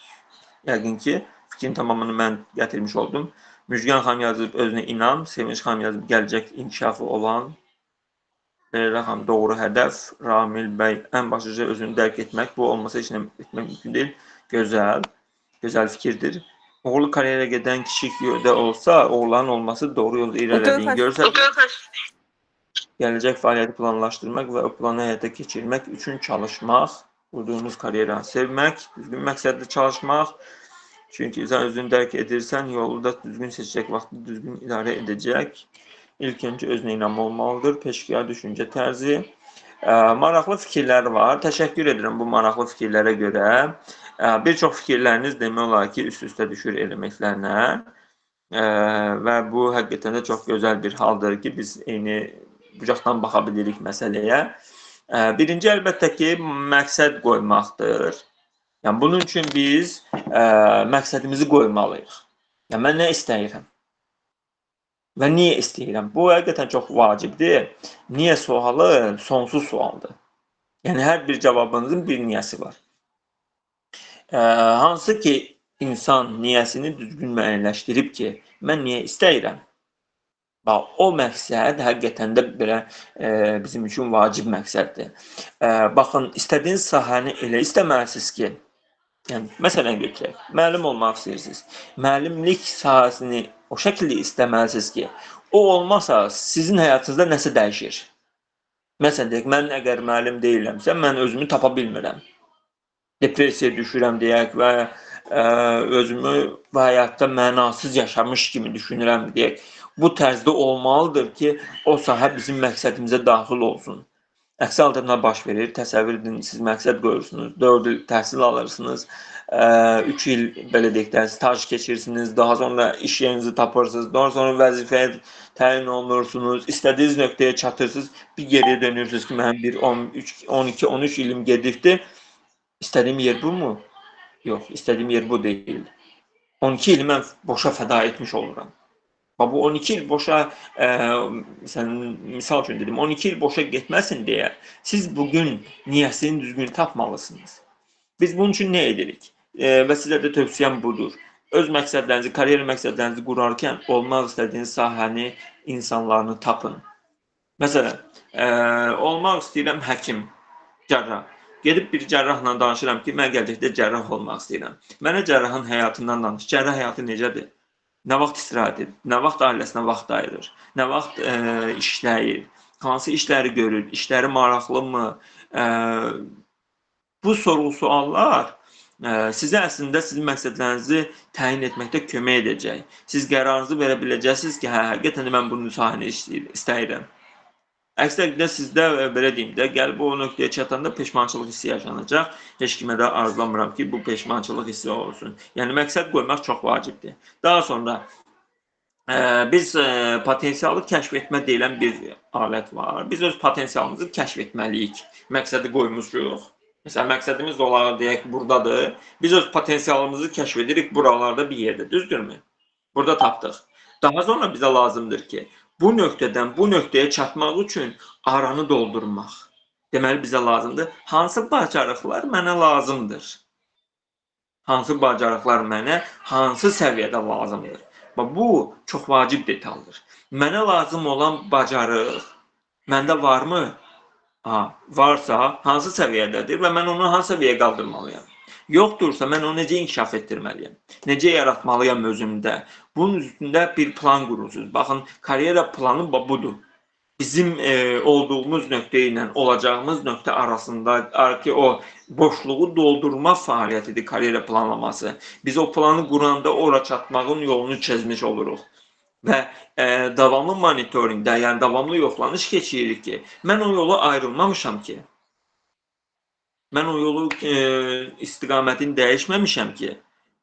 Yəqin ki, fikrin tamamını mən gətirmiş oldum. Müjgan xanım yazıb, özünə inam. Sevinç xanım yazıb, gələcək inkişafı olan. Leyla xanım, doğru hədəf. Ramil bəy, ən başlıca özünü dərk etmək. Bu olmasa heç nə etmək mümkün deyil. Gözəl, gözəl fikirdir. Uğurlu karyera gedən kiçik yolda olsa, uğurların olması doğru yolda irəlilədiyini görsədir. Gələcək fəaliyyəti planlaşdırmaq və o planı həyata keçirmək üçün çalışmaq, qurduğunuz karyeranı sevmək, düzgün məqsədli çalışmaq. Çünki sən özünü dərk edirsən, yolu da düzgün seçəcək, vaxtı düzgün idarə edəcək. İlk öncə özünə inam olmalıdır, peşkar düşüncə tərzi. Maraqlı fikirlər var. Təşəkkür edirəm bu maraqlı fikirlərə görə. Bir çox fikirləriniz demək olar ki, üst-üstə düşür elementlərlə. Və bu həqiqətən də çox gözəl bir haldır ki, biz eyni bucaqdan baxa bilirik məsələyə. Birinci, əlbəttə ki, məqsəd qoymaqdır. Yəni, bunun üçün biz məqsədimizi qoymalıyıq. Yəni, mən nə istəyirəm? Və niyə istəyirəm? Bu, həqiqətən çox vacibdir. Niyə sualı sonsuz sualdır. Yəni, hər bir cavabınızın bir niyəsi var. Hansı ki, insan niyəsini düzgün müəyyənləşdirib ki, mən niyə istəyirəm? O məqsəd həqiqətən də belə bizim üçün vacib məqsəddir. Baxın, istədiyiniz sahəni elə istəməlisiniz ki, yəni, məsələn götürək, müəllim olmaq istəyirsiniz. Müəllimlik sahəsini o şəkildə istəməlisiniz ki, o olmasa sizin həyatınızda nəsə dəyişir. Məsələn deyək, mən əgər müəllim deyiləmsə, mən özümü tapa bilmirəm. Depressiya düşürəm deyək və özümü bu həyatda mənasız yaşamış kimi düşünürəm deyək. Bu tərzdə olmalıdır ki, o sahə bizim məqsədimizə daxil olsun. Əksi halda nə baş verir? Təsəvvür edin, siz məqsəd qoyursunuz, 4 il təhsil alırsınız, 3 il belə deyək də, staj keçirsiniz, daha sonra iş yerinizi tapırsınız, daha sonra vəzifəyə təyin olunursunuz, istədiyiniz nöqtəyə çatırsınız, bir geriyə dönürsünüz ki, mənim bir 12-13 ilim gedibdir. İstədiyim yer bu mu? Yox, istədiyim yer bu deyil. 12 ili mən boşa fəda etmiş oluram. Bu 12 il boşa, misal üçün dedim, 12 il boşa getməsin deyə siz bugün niyəsini düzgün tapmalısınız. Biz bunun üçün nə edirik? Və sizə də tövsiyəm budur. öz məqsədlərinizi, karyer məqsədlərinizi qurarkən olmaq istədiyiniz sahəni, insanlarını tapın. Məsələn, olmaq istəyirəm həkim, cərrah. Gedib bir cərrahla danışıram ki, mən gələcəkdə cərrah olmaq istəyirəm. Mənə cərrahın həyatından danış. Cərrah həyatı necədir? Nə vaxt istirahət edir? Nə vaxt ailəsinə vaxt ayırır? Nə vaxt işləyir? Hansı işləri görür? İşləri maraqlımı? Bu suallar sizə əslində sizin məqsədlərinizi təyin etməkdə kömək edəcək. Siz qərarınızı verə biləcəksiniz ki, həqiqətən də mən bunu sahəni istəyirəm. Əks təqdirdə sizdə belə deyim də, gəlib o nöqtəyə çatanda peşmançılıq hissi yaşanacaq. Heç kimə də arzulamıram ki, bu peşmançılıq hissi olsun. Yəni məqsəd qoymaq çox vacibdir. Daha sonra biz potensialı kəşf etmə deyilən bir alət var. Biz öz potensialımızı kəşf etməliyik. Məqsədi qoymuşuq. Məsələn, məqsədimiz olaraq deyək ki, buradadır. Biz öz potensialımızı kəşf edirik buralarda bir yerdə, düzdürmü? Burada tapdıq. Daha sonra bizə lazımdır ki, bu nöqtədən bu nöqtəyə çatmaq üçün aranı doldurmaq. Deməli, bizə lazımdır. Hansı bacarıqlar mənə lazımdır? Hansı bacarıqlar mənə hansı səviyyədə lazımdır? Bu çox vacib detaldır. Mənə lazım olan bacarıq məndə varmı? Varsa, hansı səviyyədədir və mən onu hansı səviyyəyə qaldırmalıyam? Yoxdursa, mən onu necə inkişaf etdirməliyəm? Necə yaratmalıyam özümdə? Bunun üstündə bir plan qurursunuz. Baxın, karyera planı budur. Bizim olduğumuz nöqtə ilə olacağımız nöqtə arasındakı o boşluğu doldurma fəaliyyətidir karyera planlaması. Biz o planı quranda ora çatmağın yolunu çizmiş oluruq. Və davamlı monitoringdə, yəni davamlı yoxlanış keçiririk ki, mən o yolu ayrılmamışam ki, mən o yolu istiqamətini dəyişməmişəm ki,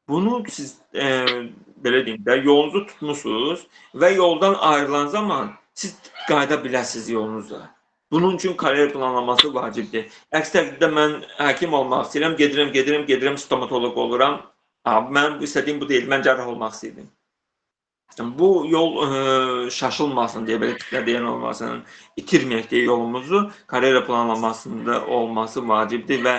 bunu siz belə deyim də, yolunuzu tutmusunuz və yoldan ayrılan zaman siz qayıda biləsiniz yolunuzda. Bunun üçün kariyer planlaması vacibdir. Əks təqdirdə mən həkim olmaq istəyirəm, gedirəm, stomatoloq oluram. Mən istədiyim bu deyil, mən cərrah olmaq istəyirəm. Bu yol şaşılmasın deyə, belə tiklə deyən olmasın, itirməyək deyə yolumuzu karyera planlamasında olması vacibdir və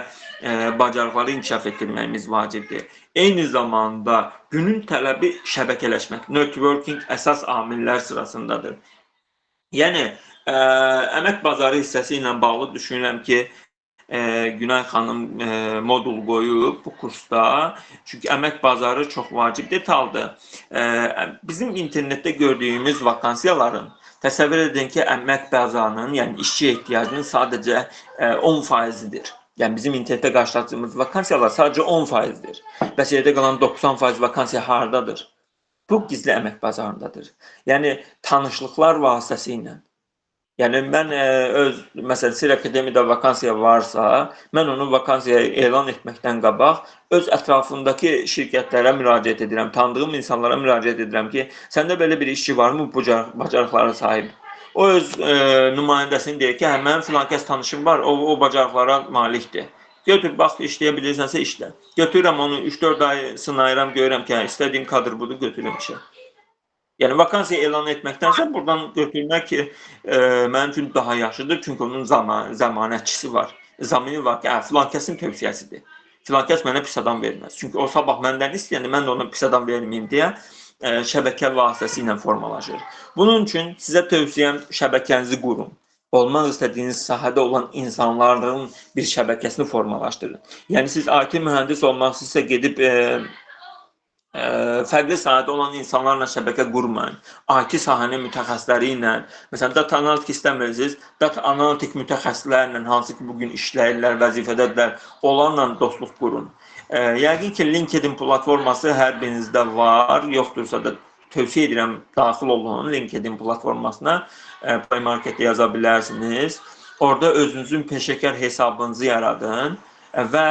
bacarıqları inkişaf etdirməyimiz vacibdir. Eyni zamanda günün tələbi şəbəkələşmək, networking əsas amillər sırasındadır. Yəni, əmək bazarı hissəsi ilə bağlı düşünürəm ki, Günay xanım modul qoyub bu kursda. Çünki əmək bazarı çox vacib detaldır. Bizim internetdə gördüyümüz vakansiyaların təsəvvür edin ki, əmək bazarının, yəni işçi ehtiyacının sadəcə 10%-dir. Yəni bizim internetdə qarşılaşdığımız vakansiyalar sadəcə 10%-dir. Bəs yerdə qalan 90% vakansiya hardadır? Bu gizli əmək bazarındadır. Yəni tanışlıqlar vasitəsilə. Yəni mən məsələn, Sir Akademiyada vakansiya varsa, mən onu vakansiya elan etməkdən qabaq öz ətrafındakı şirkətlərə müraciət edirəm, tanıdığım insanlara müraciət edirəm ki, səndə belə bir işçi varmı bu bacarıqlara sahib? O öz nümayəndəsini deyir ki, mənim filan kəs tanışım var, o bacarıqlara malikdir. Götür, bax, işləyə bilirsənsə işlə. Götürürəm onu, 3-4 ay sınayıram, görürəm ki, istədiyim kadr budur, götürürəm işə. Yəni, vakansiya elan etməkdənsə buradan götürmək ki, mənim üçün daha yaxşıdır. Çünki onun zəmanətçisi var. Zamini var ki, filan kəsin tövsiyəsidir. Filan kəs mənə pis adam verməz. Çünki o sabah məndən istəyəndə mən də ona pis adam verməyim deyə şəbəkə vasitəsi ilə formalaşır. Bunun üçün sizə tövsiyəm şəbəkənizi qurun. Olmaq istədiyiniz sahədə olan insanların bir şəbəkəsini formalaşdırın. Yəni, siz IT mühəndis olmaq istəyirsə gedib fərqli sahədə olan insanlarla şəbəkə qurmayın. IT sahənin mütəxəssisləri ilə, məsələn, data analitik istəmirsiniz, data analitik mütəxəssislərlə, hansı ki, bugün işləyirlər, vəzifədədirlər, onlarla dostluq qurun. Yəqin ki, LinkedIn platforması hər birinizdə var, yoxdursa da tövsiyə edirəm, daxil olun LinkedIn platformasına, Play Marketdə yaza bilərsiniz. Orada özünüzün peşəkar hesabınızı yaradın və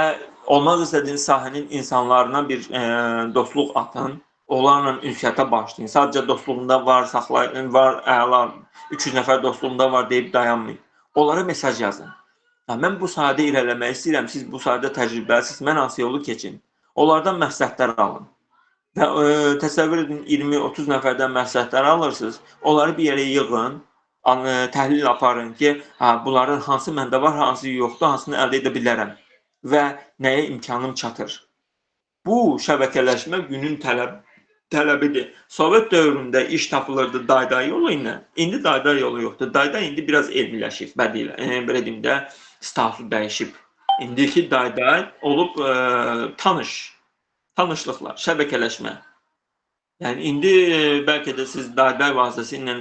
olmaq istədiyiniz sahənin insanlarına bir dostluq atın, onlarla ünsiyyətə başlayın. Sadəcə dostluğunda var, saxlayın, var, əla, 300 nəfər dostluğunda var deyib dayanmayın. Onlara mesaj yazın. Mən bu sahədə irələmək istəyirəm, siz bu sahədə təcrübəlisiniz, mən hansı yolu keçin. Onlardan məsləhətlər alın. Və təsəvvür edin, 20-30 nəfərdən məsləhətlər alırsınız, onları bir yerə yığın, təhlil aparın ki, bunların hansı məndə var, hansı yoxdur, hansını əldə edə bilərəm və nəyə imkanım çatır. Bu şəbəkələşmə günün tələbidir. Sovet dövründə iş tapılırdı dayday yolu ilə. İndi dayday yolu yoxdur. Dayday indi biraz elmiləşib, bədilə. Belə deyim də, statusu dəyişib. İndiki dayday olub tanışlıqlar, şəbəkələşmə. Yəni indi bəlkə də siz dayday vasitəsilə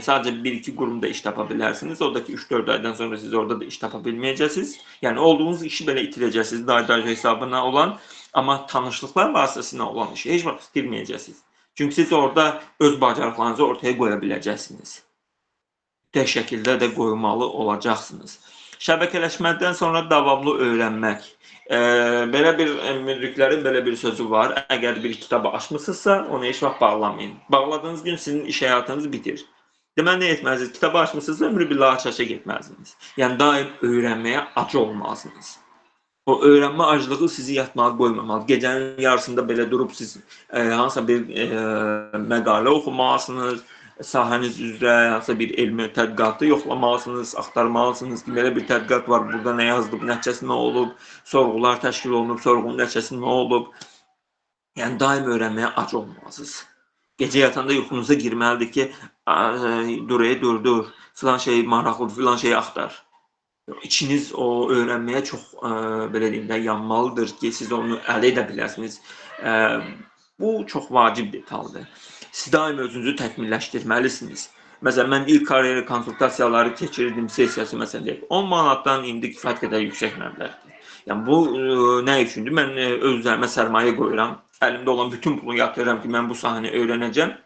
sadəcə 1-2 qurumda iş tapa bilərsiniz. Oradakı 3-4 aydan sonra siz orada da iş tapa bilməyəcəksiniz. Yəni olduğunuz işi belə itirəcəksiniz dayday hesabına olan, amma tanışlıqlar vasitəsilə olan işi heç vaxt itirməyəcəksiniz. Çünki siz orada öz bacarıqlarınızı ortaya qoya biləcəksiniz. Tək şəkildə də qoymalı olacaqsınız. Şəbəkələşmədən sonra davamlı öyrənmək. Belə bir müdriklərin belə bir sözü var. Əgər bir kitabı açmısınızsa, onu heç vaxt bağlamayın. Bağladığınız gün sizin iş həyatınız bitir. Deməli, nə etməlisiniz? Kitabı açmısınızsa, ömrü billah aç-aça getməlisiniz. Yəni, daim öyrənməyə acı olmalısınız. O öyrənmə acılığı sizi yatmağa qoymamalı. Gecənin yarısında belə durub siz hansısa bir məqalə oxumalısınız, sahəniz üzrə hansısa bir elmi tədqiqatı yoxlamalısınız, axtarmalısınız ki, belə bir tədqiqat var, burada nə yazılıb, nəticəsi nə olub, sorğular təşkil olunub, sorğunun nəticəsi nə olub. Yəni, daim öyrənməyə ac olmalısınız. Gecə yatanda yuxunuza girməlidir ki, dur, filan şey maraqlıdır, filan şeyi axtar. İçiniz o öyrənməyə çox, belə deyim də, yanmalıdır ki, siz onu əldə edə biləsiniz. Bu çox vacib detaldır. Siz daim özünüzü təkmilləşdirməlisiniz. Məsələn, mən ilk kariyera konsultasiyaları keçirdim, sessiyası məsələn deyək, 10 manatdan indi kifayət qədər yüksək məbləğdir. Yəni, bu nə üçündür? Mən öz üzərimə sərmayə qoyuram, əlimdə olan bütün pulu yatırıram ki, mən bu sahəni öyrənəcəm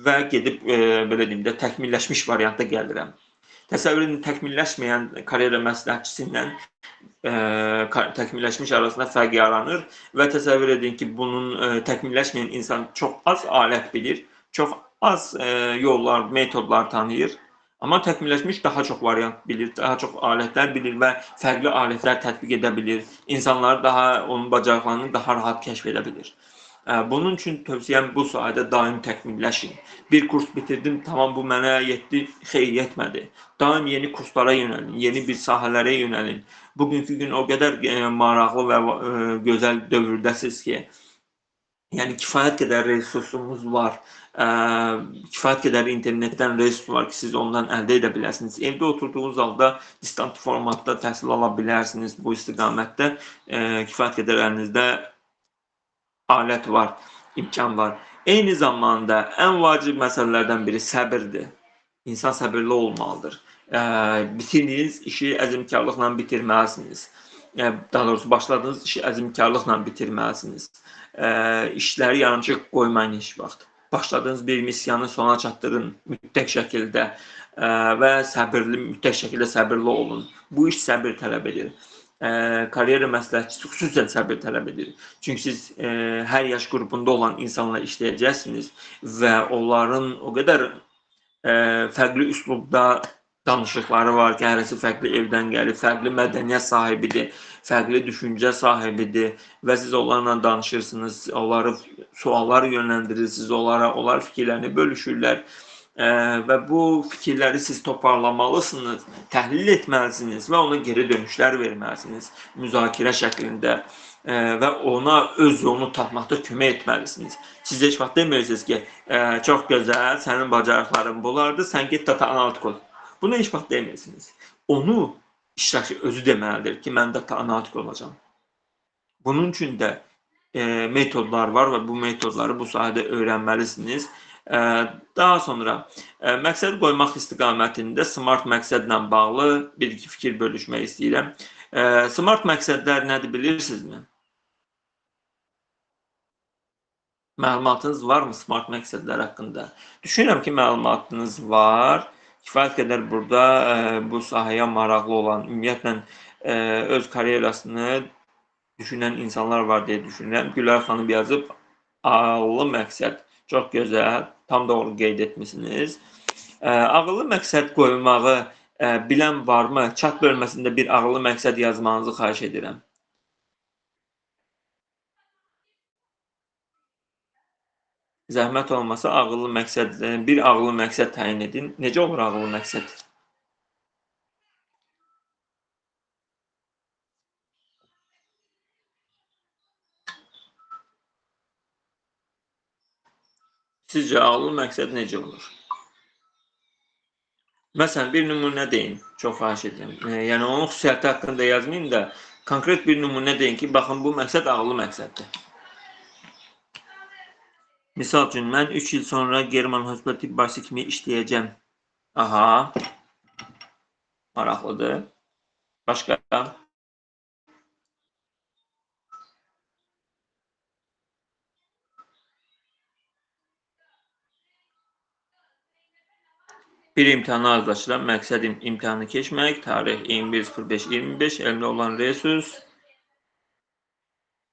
və gedib, belə deyim də, təkmilləşmiş variantda gəlirəm. Təsəvvür edin, təkmilləşməyən karyera məsləhətçisindən təkmilləşmiş arasında fərq yaranır və təsəvvür edin ki, bunun təkmilləşməyən insan çox az alət bilir, çox az yollar, metodlar tanıyır, amma təkmilləşmiş daha çox variant bilir, daha çox alətlər bilir və fərqli alətlər tətbiq edə bilir, insanları daha, onun bacarıqlarını daha rahat kəşf edə bilir. Bunun üçün tövsiyəm bu sahədə daim təkmilləşin. Bir kurs bitirdim, tamam bu mənə yetdi, xeyr yetmədi. Daim yeni kurslara yönəlin, yeni bir sahələrə yönəlin. Bugünkü gün o qədər maraqlı və gözəl dövrdəsiz ki, yəni kifayət qədər resursumuz var, kifayət qədər internetdən resurs var ki, siz ondan əldə edə bilərsiniz. Evdə oturduğunuz halda distant formatda təhsil ala bilərsiniz bu istiqamətdə. Kifayət qədər əlinizdə alət var, imkan var. Eyni zamanda ən vacib məsələlərdən biri səbirdir. İnsan səbirli olmalıdır. Bitirdiyiniz işi əzmkarlıqla bitirməlisiniz. Daha doğrusu başladığınız işi əzmkarlıqla bitirməlisiniz. İşləri yarımçıq qoymayın heç vaxt. Başladığınız bir missiyanı sona çatdırın mütləq şəkildə və mütləq şəkildə səbirli olun. Bu iş səbir tələb edir. Karyera məsləhətçisi xüsusən səbir tələb edir. Çünki siz hər yaş qrupunda olan insanla işləyəcəksiniz və onların o qədər fərqli üslubda danışıqları var ki, hərəsi fərqli evdən gəlir, fərqli mədəniyyət sahibidir, fərqli düşüncə sahibidir və siz onlarla danışırsınız, onları suallar yönləndirirsiniz, onlar fikirlərini bölüşürlər. Və bu fikirləri siz toparlamalısınız, təhlil etməlisiniz və ona geri dönüşlər verməlisiniz müzakirə şəklində və ona öz yolunu tapmaqda kömək etməlisiniz. Siz heç vaxt demirsiniz ki, çox gözəl, sənin bacarıqların bunlardır, sən get data analitik ol. Bunu heç vaxt demirsiniz. Onu iştirakçı özü deməlidir ki, mən data analitik olacağam. Bunun üçün də metodlar var və bu metodları bu sahədə öyrənməlisiniz. Daha sonra məqsəd qoymaq istiqamətində smart məqsədlə bağlı bir-iki fikir bölüşmək istəyirəm. Smart məqsədlər nədir bilirsinizmi? Məlumatınız varmı smart məqsədlər haqqında? Düşünürəm ki, məlumatınız var. Kifayət qədər burada bu sahəyə maraqlı olan, ümumiyyətlə öz karyerasını düşünən insanlar var deyə düşünürəm. Gülər xanım yazıb, ağıllı məqsəd. Çox gözəl, tam doğru qeyd etmişsiniz. Ağıllı məqsəd qoymağı bilən varmı? Chat bölməsində bir ağıllı məqsəd yazmanızı xahiş edirəm. Zəhmət olmasa bir ağıllı məqsəd təyin edin. Necə olur ağıllı məqsəd? Sizcə ağıllı məqsəd necə olur? Məsələn, bir nümunə deyin, çox xahiş edirəm. Yəni, onun xüsusiyyəti haqqında yazmayın da, konkret bir nümunə deyin ki, baxın, bu məqsəd ağıllı məqsəddir. Misal üçün, mən 3 il sonra German Hospital tibb başçısı kimi işləyəcəm. Aha, maraqlıdır. Başqa? Bir imtahana hazırlaşıram. Məqsədim imtahanı keçmək. Tarix 21.05.25. Əlimdə olan resurs.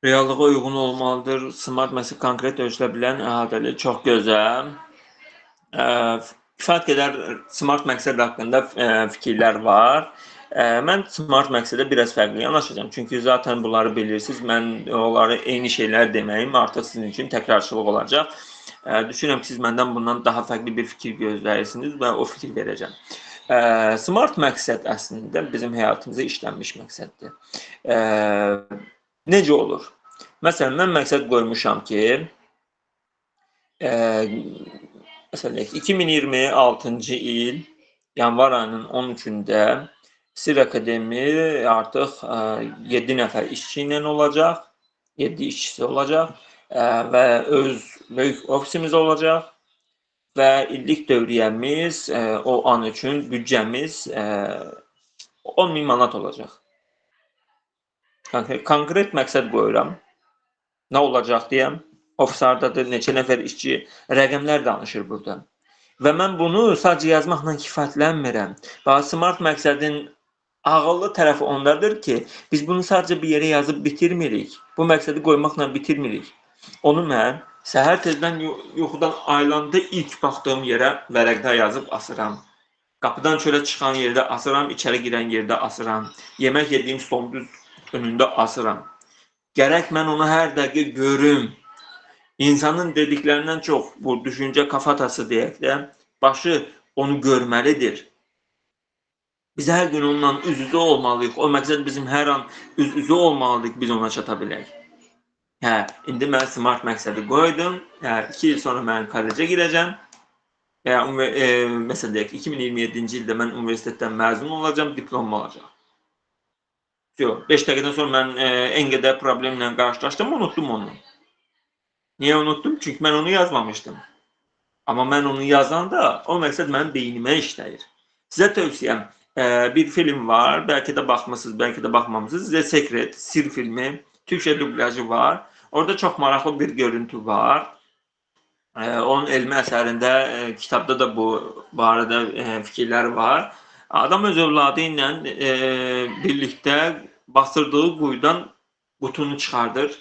Reallığa uyğun olmalıdır. Smart məqsəd konkret ölçülə bilən əhatəli. Çox gözəl. Kifayət qədər smart məqsəd haqqında fikirlər var. Mən smart məqsədə biraz fərqli yanaşacağım. Çünki zaten bunları bilirsiniz. Mən onları eyni şeylər deməyim artıq sizin üçün təkrarçılıq olacaq. Düşünürəm ki, siz məndən bundan daha fərqli bir fikir gözləyirsiniz və o fikir verəcəm. Smart məqsəd əslində bizim həyatımıza işlənmiş məqsəddir. Necə olur? Məsələn, mən məqsəd qoymuşam ki, məsələn, 2026-cı il yanvar ayının 13-də Sir Akademi artıq 7 nəfər işçi ilə olacaq, 7 işçisi olacaq və öz böyük ofisimiz olacaq və illik dövriyyəmiz o an üçün büdcəmiz 10.000 manat olacaq. Konkret məqsəd qoyuram. Nə olacaq deyəm? Ofis hardadır, neçə nəfər işçi, rəqəmlər danışır burada. Və mən bunu sadəcə yazmaqla kifayətlənmirəm. Smart məqsədin ağıllı tərəfi ondadır ki, biz bunu sadəcə bir yerə yazıb bitirmirik. Bu məqsədi qoymaqla bitirmirik. Onu mən səhər tezdən yuxudan ayılanda ilk baxdığım yerə vərəqdə yazıb asıram. Qapıdan çölə çıxan yerdə asıram, içəri girən yerdə asıram. Yemək yediyim stolun düz önündə asıram. Gərək mən onu hər dəqiqə görüm. İnsanın dediklərindən çox, bu düşüncə kafatası deyək də, başı onu görməlidir. Biz hər gün onunla üz-üzə olmalıyıq. O məqsəd bizim hər an üz-üzə olmalıyıq, biz ona çata bilək. İndi mən smart məqsədi qoydum. 2 il sonra mən kollecə girəcəm. Məsələn deyək, 2027-ci ildə mən universitetdən məzun olacam, diplomum olacaq. 5 dəqiqədən sonra mən en qədər problemlə qarşılaşdım, unutdum onu. Niyə unutdum? Çünki mən onu yazmamışdım. Amma mən onu yazanda o məqsəd mənim beynimə işləyir. Sizə tövsiyəm, bir film var, bəlkə də baxmısınız, bəlkə də baxmamısınız. The Secret, Sir filmi, Türkçə dublajı var. Orada çox maraqlı bir görüntü var. Onun elmi əsərində, kitabda da bu barədə fikirlər var. Adam öz övladı ilə birlikdə basırdığı quyudan qutunu çıxardır,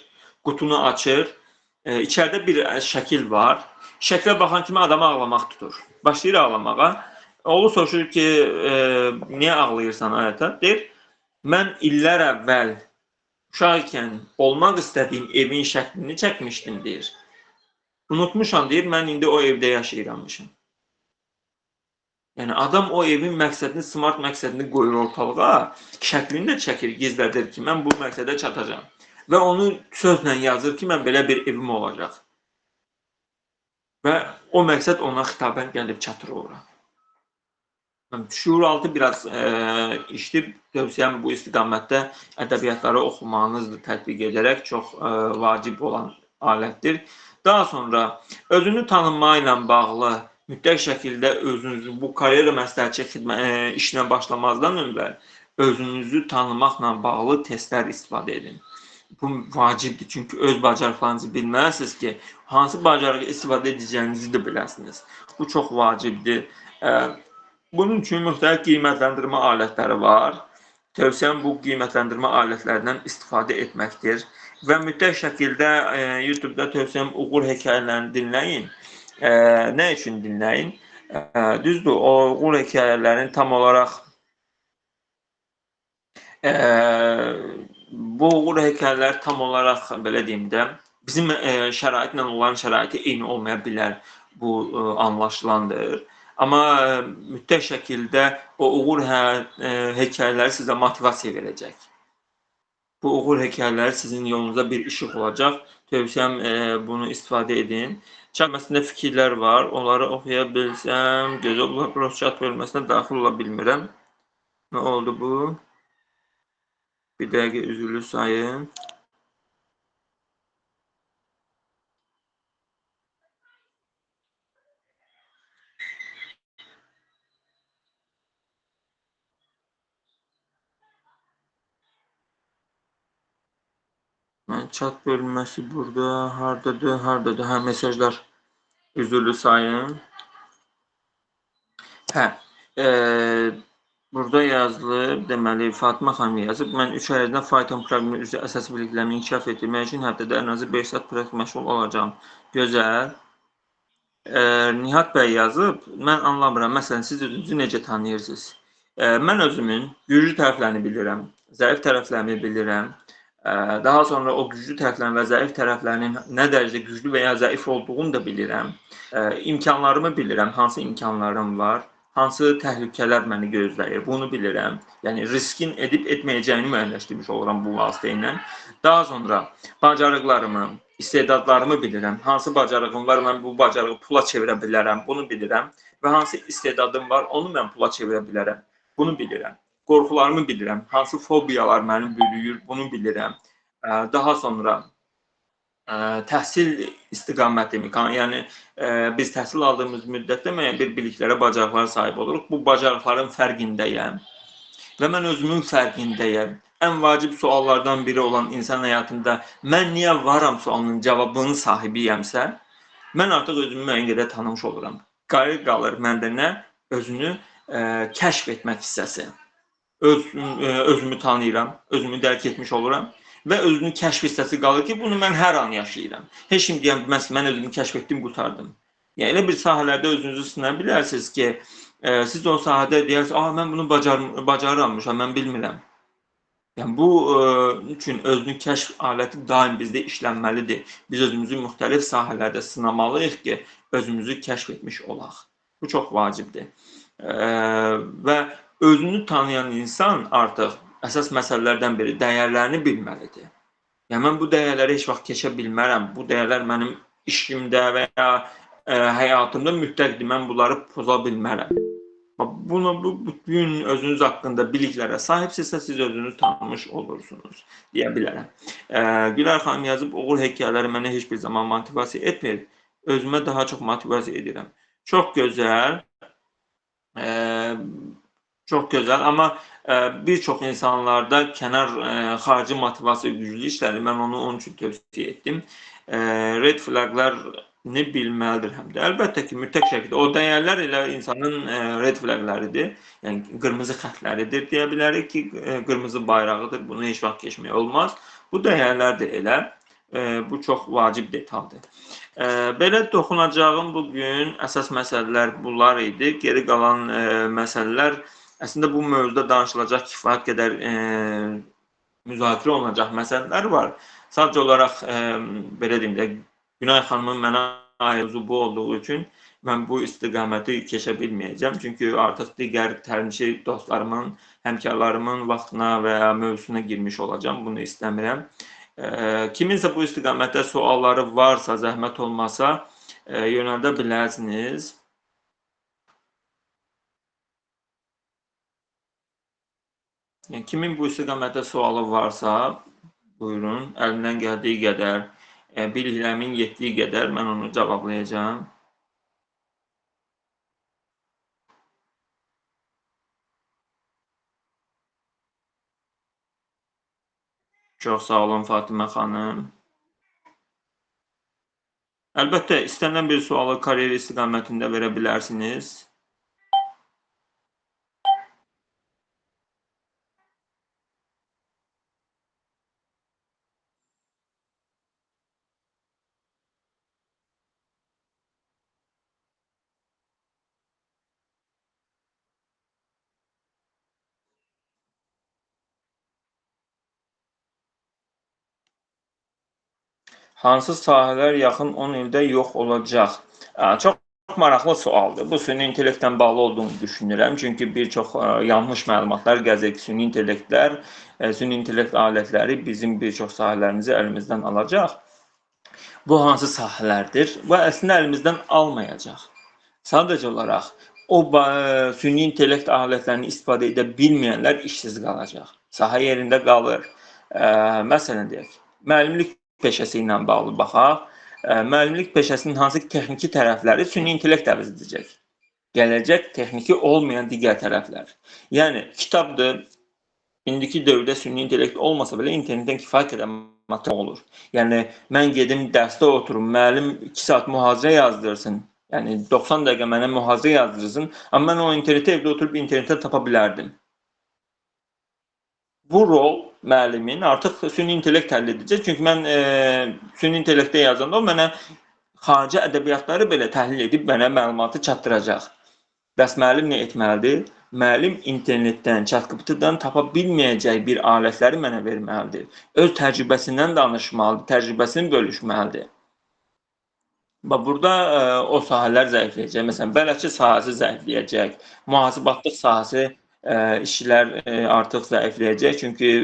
qutunu açır. İçəridə bir şəkil var. Şəklə baxan kimi adamı ağlamaq tutur. Başlayır ağlamağa. Oğlu soruşur ki, niyə ağlayırsan həyata? Deyir, mən illər əvvəl uşaq ikən olmaq istədiyim evin şəklini çəkmişdim, deyir. Unutmuşam, deyir, mən indi o evdə yaşayırammışım. Yəni, adam o evin məqsədini, smart məqsədini qoyur ortalığa, şəklini də çəkir, gizlədir ki, mən bu məqsədə çatacağım. Və onu sözlə yazır ki, mən belə bir evim olacaq. Və o məqsəd ona xitabən gəlib çatır ora. Şuuraltı biraz işdir. Tövsiyəm bu istiqamətdə ədəbiyyatları oxumanızdır tətbiq edərək. Çox vacib olan alətdir. Daha sonra özünü tanınma ilə bağlı mütləq şəkildə özünüzü bu karyera məsləhətçi işinə başlamazdan öncə özünüzü tanımaqla bağlı testlər istifadə edin. Bu vacibdir, çünki öz bacarıqlarınızı bilməlisiniz ki, hansı bacarığı istifadə edəcəyinizi də biləsiniz. Bu çox vacibdir. Bunun üçün müxtəlif qiymətləndirmə alətləri var. Tövsiyəm bu qiymətləndirmə alətlərindən istifadə etməkdir. Və mütləq şəkildə YouTube-da tövsiyəm uğur hekayələrini dinləyin. Nə üçün dinləyin? Düzdür, o uğur hekayələrini tam olaraq bu uğur hekayələri tam olaraq, belə deyim də, bizim şəraitlə olan şəraiti eyni olmaya bilər, bu anlaşılandır. Amma mütləq şəkildə o uğur hekayələri sizə motivasiya verəcək. Bu uğur hekayələri sizin yolunuza bir işıq olacaq. Tövsiyəm bunu istifadə edin. Chat bölməsində fikirlər var. Onları oxuya bilsəm, gözəl olar. Prosta chat bölməsinə daxil ola bilmirəm. Nə oldu bu? Bir dəqiqə üzrlü sayın. Chat bölməsi burada. Hardadır? Hardadır? Hə, mesajlar. Üzrlü sayın. Hə. Burada yazılıb, deməli Fatıma xanım yazıb. Mən 3 ay ərzində Python proqramı üzrə əsas biliklərimi inkişaf etdirmək üçün həftədə ən azı 5 saat praktik məşğul olacağam. Gözəl. Nihat bəy yazıb. Mən anlamıram. Məsələn, siz özünüzü necə tanıyırsınız? Mən özümün güclü tərəflərini bilirəm, zəif tərəflərimi bilirəm. Daha sonra o güclü tərəflərin və zəif tərəflərinin nə dərəcədə güclü və ya zəif olduğunu da bilirəm. İmkanlarımı bilirəm, hansı imkanlarım var, hansı təhlükələr məni gözləyir, bunu bilirəm. Yəni riskin edib etməyəcəyini müəyyənləşdirmiş oluram bu vasitə ilə. Daha sonra bacarıqlarımı, istedadlarımı bilirəm. Hansı bacarığım var, mən bu bacarığı pula çevirə bilərəm, bunu bilirəm. Və hansı istedadım var, onu mən pula çevirə bilərəm, bunu bilirəm. Qorxularımı bilirəm, hansı fobiyalar məni bürüyür, bunu bilirəm. Daha sonra təhsil istiqamətimi, yəni biz təhsil aldığımız müddətdə müəyyən bir biliklərə, bacarıqlara sahib oluruq. Bu bacarıqların fərqindəyəm və mən özümün fərqindəyəm. Ən vacib suallardan biri olan insan həyatında mən niyə varam sualının cavabının sahibiyəmsə, mən artıq özümü müəyyən qədər tanımış oluram. Qalır məndə nə? Özünü kəşf etmək hissəsi. Özümü tanıyıram, özümü dərk etmiş oluram və özünün kəşf hissəsi qalır ki, bunu mən hər an yaşayıram. Heç kim deyəməz, mən özümü kəşf etdim, qurtardım. Yəni elə bir sahələrdə özünüzü sınaya bilərsiniz ki, siz o sahədə deyərsiniz, mən bunu bacarırammışam, mən bilmirəm. Yəni bu üçün özünü kəşf aləti daim bizdə işlənməlidir. Biz özümüzü müxtəlif sahələrdə sınamalıyıq ki, özümüzü kəşf etmiş olaq. Bu çox vacibdir. Və özünü tanıyan insan artıq əsas məsələlərdən biri dəyərlərini bilməlidir. Yəni mən bu dəyərləri heç vaxt keçə bilmərəm. Bu dəyərlər mənim işimdə və ya həyatımda mütləqdir. Mən bunları poza bilmərəm. Bunu bütün özünüz haqqında biliklərə sahibsinizsə siz özünüzü tanımış olursunuz deyə bilərəm. Gülər xanım yazıb, oğul hekayələri mənə heç bir zaman motivasiya etmir. Özümə daha çox motivasiya edirəm. Çox gözəl. Çox gözəl, amma bir çox insanlarda kənar xarici motivasiya güclü işlədir. Mən onu onun üçün tövsiyə etdim. Red flaglarını bilməlidir həm də. Əlbəttə ki, mütləq şəkildə o dəyərlər elə insanın red flagləridir. Yəni qırmızı xətləridir deyə bilərik ki, qırmızı bayrağıdır. Bunu heç vaxt keçmək olmaz. Bu dəyərlər də elə. Bu çox vacib detaldır. Belə toxunacağım bugün əsas məsələlər bunlar idi. Geri qalan məsələlər əslində bu mövzuda danışılacaq kifayət qədər müzakirə olunacaq məsələlər var. Sadəcə olaraq belə deyim də Günay xanımın mənə ayrıcı bu olduğu üçün mən bu istiqaməti keçə bilməyəcəm. Çünki artıq digər tərnişi dostlarımın, həmkarlarımın vaxtına və ya mövzusuna girmiş olacağam. Bunu istəmirəm. Kiminsə bu istiqamətdə sualları varsa, zəhmət olmasa yönəldə bilərsiniz. Yəni, kimin bu istiqamətdə sualı varsa, buyurun, əlimdən gəldiyi qədər, biliklərimin yetdiyi qədər mən onu cavablayacağım. Çox sağ olun Fatimə xanım. Əlbəttə, istənilən bir sualı karyer istiqamətində verə bilərsiniz. Hansı sahələr yaxın 10 ildə yox olacaq? Çox maraqlı sualdır. Bu süni intellektdən bağlı olduğunu düşünürəm. Çünki bir çox yanlış məlumatlar gəzir ki, süni intellektlər, süni intellekt alətləri bizim bir çox sahələrimizi əlimizdən alacaq. Bu hansı sahələrdir? Bu əslində əlimizdən almayacaq. Sadəcə olaraq o süni intellekt alətlərini istifadə edə bilməyənlər işsiz qalacaq. Sahə yerində qalır. Məsələn deyək, müəllimlik peşəsi ilə bağlı baxaq. Müəllimlik peşəsinin hansı texniki tərəfləri süni intellekt əvəz edəcək? Gələcək texniki olmayan digər tərəflər. Yəni kitabdır. İndiki dövrdə süni intellekt olmasa belə internetdən kifayət qədər material olur. Yəni mən gedim dərsdə oturum, müəllim 2 saat mühazirə yazdırsın. Yəni 90 dəqiqə mənə mühazirə yazdırsın, amma mən o interneti evdə oturub internetdən tapa bilərdim. Bu rol müəllimin artıq süni intellekt həll edəcək. Çünki mən süni intellektdə yazanda o mənə xarici ədəbiyyatları belə təhlil edib mənə məlumatı çatdıracaq. Bəs müəllim nə etməlidir? Müəllim internetdən, ChatGPT-dən tapa bilməyəcək bir alətləri mənə verməlidir. Öz təcrübəsindən danışmalıdır, təcrübəsini bölüşməlidir. Burada o sahələr zəifləyəcək. Məsələn, bələdçi sahəsi zəifləyəcək, mühasibatlıq sahəsi işçilər artıq zəifləyəcək. Çünki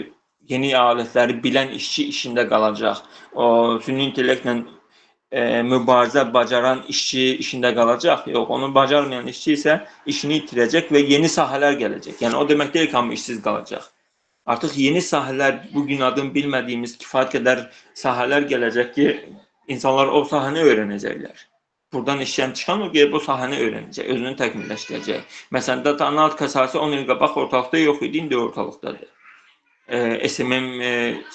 yeni alətləri bilən işçi işində qalacaq. O süni intellektlə mübarizə bacaran işçi işində qalacaq. Yox, onu bacarmayan işçi isə işini itirəcək və yeni sahələr gələcək. Yəni o demək deyil ki, hamı işsiz qalacaq. Artıq yeni sahələr, bugün adını bilmədiyimiz kifayət qədər sahələr gələcək ki, insanlar o sahəni öyrənəcəklər. Buradan işləm çıxan o gəlib o sahəni öyrənəcək, özünü təkmilləşdirəcək. Məsələn, data analitika sahəsi 10 il qabaq ortalıqda yox idi, indi ortalıqdadır. SMM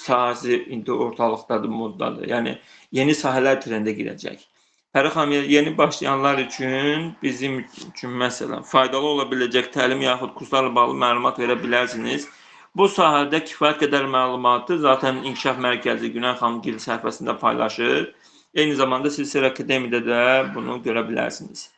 sahəsi indi ortalıqdadır, moddadır. Yəni yeni sahələr trendə girəcək. Fərid xanım, yeni başlayanlar üçün, bizim üçün məsələn, faydalı ola biləcək təlim yaxud kurslarla bağlı məlumat verə bilərsiniz. Bu sahədə kifayət qədər məlumatı zaten İnkişaf Mərkəzi Günay xanımgil səhifəsində paylaşır. Eyni zamanda Silsile Akademiyada da bunu görə bilərsiniz.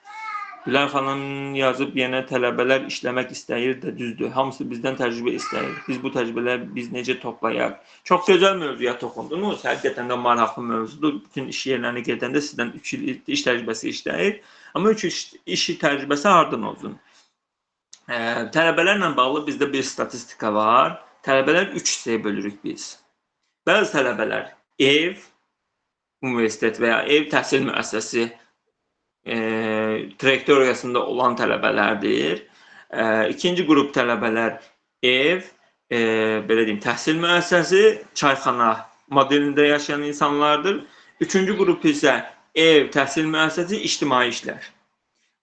Gülər xanım yazıb, yenə tələbələr işləmək istəyir də, düzdür. Hamısı bizdən təcrübə istəyir. Biz bu təcrübələri biz necə toplayaq? Çox gözəl mövzuya toxundunuz. Həqiqətən də maraqlı mövzudur. Bütün iş yerlərinə gedəndə sizdən 3 il iş təcrübəsi istəyir. Amma 3 il iş təcrübəsi hardan olsun? Tələbələrlə bağlı bizdə bir statistika var. Tələbələr 3 hissəyə bölürük biz. Bəzi tələbələr ev, universitet və ya ev təhsil müəssisəsi trayektoriyasında olan tələbələrdir. İkinci qrup tələbələr ev, belə deyim, təhsil müəssisəsi, çayxana modelində yaşayan insanlardır. Üçüncü qrup isə ev, təhsil müəssisəsi, ictimai işlər.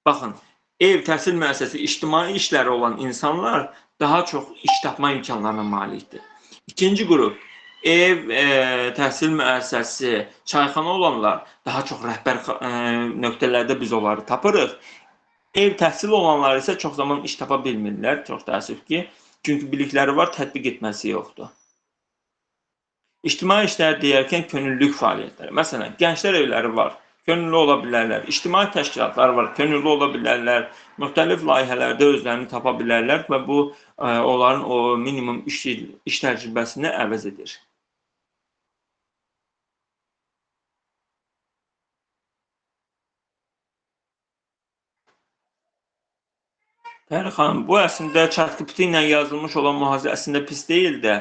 Baxın, ev, təhsil müəssisəsi, ictimai işləri olan insanlar daha çox iş tapma imkanlarına malikdir. İkinci qrup ev, təhsil müəssisəsi, çayxana olanlar daha çox rəhbər nöqtələrdə biz onları tapırıq. Ev təhsil olanlar isə çox zaman iş tapa bilmirlər, çox təəssüf ki. Çünki bilikləri var, tətbiq etməsi yoxdur. İctimai işlər deyərkən könüllülük fəaliyyətləri. Məsələn, gənclər evləri var, könüllü ola bilərlər. İctimai təşkilatlar var, könüllü ola bilərlər. Müxtəlif layihələrdə özlərini tapa bilərlər və bu onların o minimum iş təcrübəsini əvəz edir. Fərid xanım, bu əslində ChatGPT ilə yazılmış olan mühazirə əslində pis deyil də,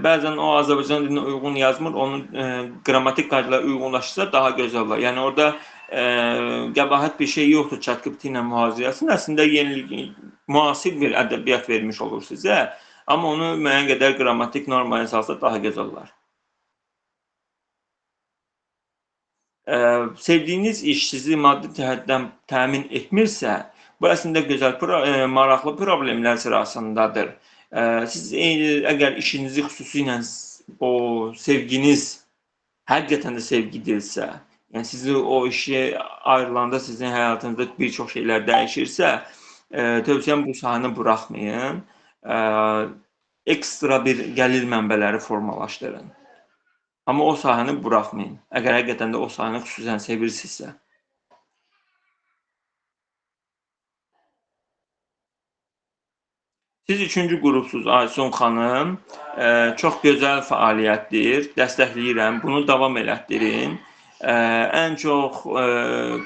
bəzən o Azərbaycan dilinə uyğun yazmır, onu qrammatik qaydalara uyğunlaşırsa daha gözəl olar. Yəni orada qəbahət bir şey yoxdur ChatGPT ilə mühazirəsinin. Əslində müasir bir ədəbiyyat vermiş olur sizə, amma onu müəyyən qədər qrammatik normaya salsa daha gözəl olar. Sevdiyiniz iş sizi maddi cəhətdən təmin etmirsə, bu əslində gözəl, maraqlı problemlər sırasındadır. Siz əgər işinizi xüsusilə o sevginiz həqiqətən də sevgidirsə, yəni sizi o işə ayrılanda sizin həyatınızda bir çox şeylər dəyişirsə, tövsiyəm bu sahəni buraxmayın. Ekstra bir gəlir mənbələri formalaşdırın. Amma o sahəni buraxmayın. Əgər həqiqətən də o sahəni xüsusən sevirsinizsə. Siz üçüncü qrupsuz Aysun xanım, çox gözəl fəaliyyətdir, dəstəkləyirəm, bunu davam elətdirin. Ən çox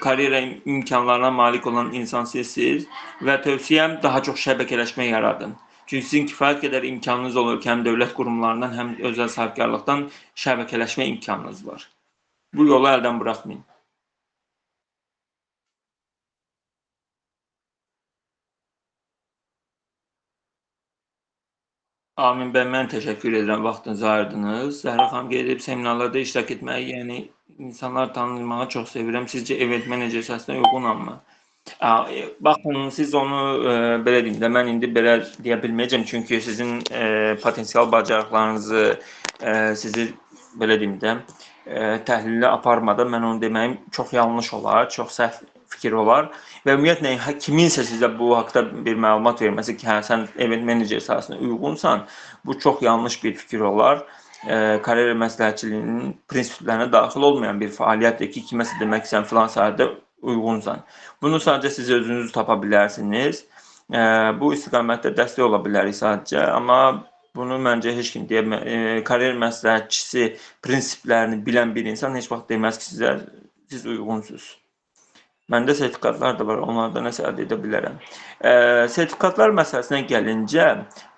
karyera imkanlarına malik olan insan sizsiniz və tövsiyəm daha çox şəbəkələşmə yaradın. Çünki sizin kifayət qədər imkanınız olur ki, həm dövlət qurumlarından, həm özəl sahibkarlıqdan şəbəkələşmə imkanınız var. Bu yolu əldən buraxmayın. Amin bəy, mən təşəkkür edirəm, vaxtınızı ayırdınız. Zəhra xanım gedib seminarlarda iştirak etməyi, yəni insanlar tanımağı çox sevirəm. Sizcə event menecer səhəsinə uyğunam mı? Baxın, siz onu belə deyim də, mən indi belə deyə bilməyəcəm, çünki sizin potensial bacarıqlarınızı sizi belə deyim də təhlili aparmadan mən onu deməyim çox yanlış olar, çox səhv fikir olar və ümumiyyətlə kiminsə sizə bu haqda bir məlumat verməsi ki, hə, sən event menecer sahəsinə uyğunsan, bu çox yanlış bir fikir olar. Karyera məsləhətçiliyinin prinsiplərinə daxil olmayan bir fəaliyyətdir ki, kiməsə demək ki, sən filan sahədə uyğunsan. Bunu sadəcə siz özünüz tapa bilərsiniz. Bu istiqamətdə dəstək ola bilərik sadəcə, amma bunu məncə heç kim deyə karyera məsləhətçisi prinsiplərini bilən bir insan heç vaxt deməz ki, siz uyğunsuz. Məndə sertifikatlar da var, onlardan nəsə əldə edə bilərəm. Sertifikatlar məsələsinə gəlincə,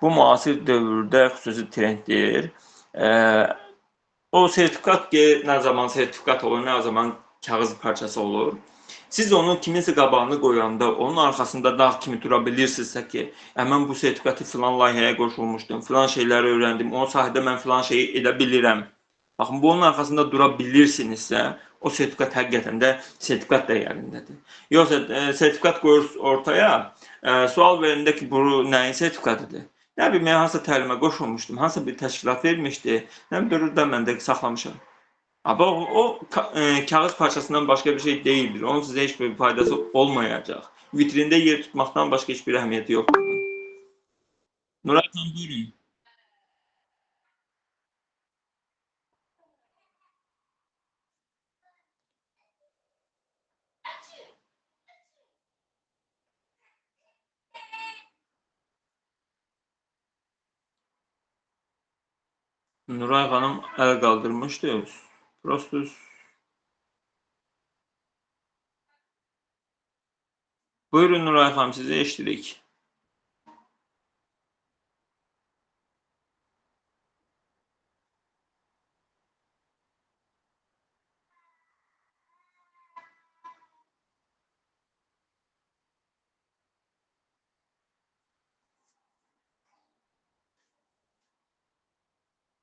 bu müasir dövrdə xüsusi trenddir. O sertifikat ki, nə zaman sertifikat olur, nə zaman kağız parçası olur. Siz onun kiminsə qabağını qoyanda, onun arxasında dağ kimi dura bilirsinizsə ki, mən bu sertifikatı filan layihəyə qoşulmuşdum, filan şeyləri öyrəndim, o sahədə mən filan şeyi edə bilirəm. Baxın, bunun arxasında dura bilirsinizsə, o sertifikat həqiqətən də sertifikat dəyərindədir. Yoxsa sertifikat qoyursunuz ortaya, sual verəndə ki, bu nəyin sertifikatıdır? Nə bileyim, mən hansısa təlimə qoşulmuşdum, hansısa bir təşkilat vermişdi, nə bilim, da mən də saxlamışam. Amma o kağız parçasından başqa bir şey değildir. Onun sizə heç bir faydası olmayacaq. Vitrində yer tutmaqdan başqa heç bir əhəmiyyəti yoxdur. Nuray xanım, buyurun. Nuray xanım əl qaldırmışdı. Prosto buyurun Nuray xanım, sizi eşidirik.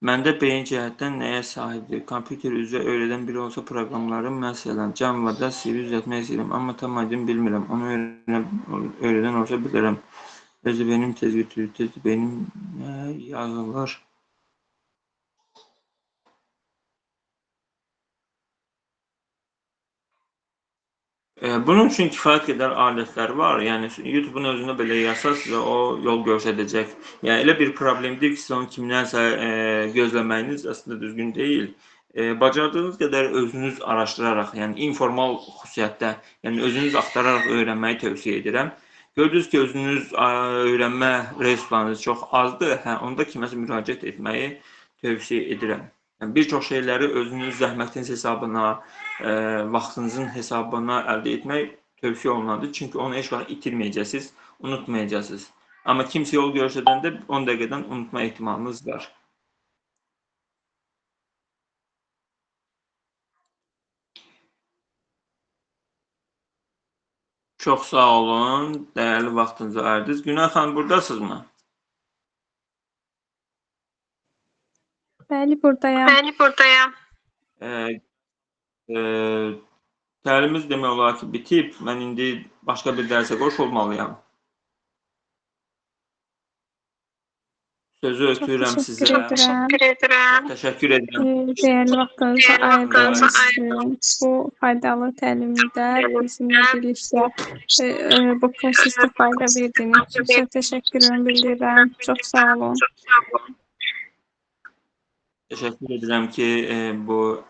Məndə beyin cəhətdən nəyə sahibdir? Kompüter üzrə öyrədən biri olsa proqramları, məsələn, Canva'da CV düzəltmək istəyirəm, amma tam aydın bilmirəm. Onu öyrədən olsa bilərəm. Özü benim tez götürür, tez benim yazılır. Bunun üçün kifayət qədər alətlər var. Yəni YouTube-un özündə belə yazsa sizə o yol göstərəcək. Yəni elə bir problemdir ki, siz onu kimdənsə gözləməyiniz əslində düzgün deyil. Bacardığınız qədər özünüz araşdıraraq, yəni informal xüsusiyyətdə, yəni özünüz axtararaq öyrənməyi tövsiyə edirəm. Gördünüz ki, özünüz öyrənmə resurslarınız çox azdır, onda kiməsə müraciət etməyi tövsiyə edirəm. Yəni, bir çox şeyləri özünüz zəhmətiniz hesabına, vaxtınızın hesabına əldə etmək tövsiyə olunandır. Çünki onu heç vaxt itirməyəcəksiniz, unutmayacaqsınız. Amma kimsə yol göstərəndə 10 dəqiqədən unutma ehtimalınız var. Çox sağ olun, dəyərli vaxtınızı ayırdınız. Günay xanım, buradasınızmı? Bəli, buradayam. Bəli, buradayam. Təlimimiz demək olar ki, bitib. Mən indi başqa bir dərsə qoşulmalıyam. Sözü ötürürəm sizə. Təşəkkür edirəm. Təşəkkür edirəm. Dəyərli vaxtınızı ayırdığınız üçün bu faydalı təlimdə bizimlə birlikdə bu prosesdə fayda verdiyiniz üçün sizə təşəkkürümü bildirirəm. Çox sağ olun. Təşəkkür edirəm ki, bu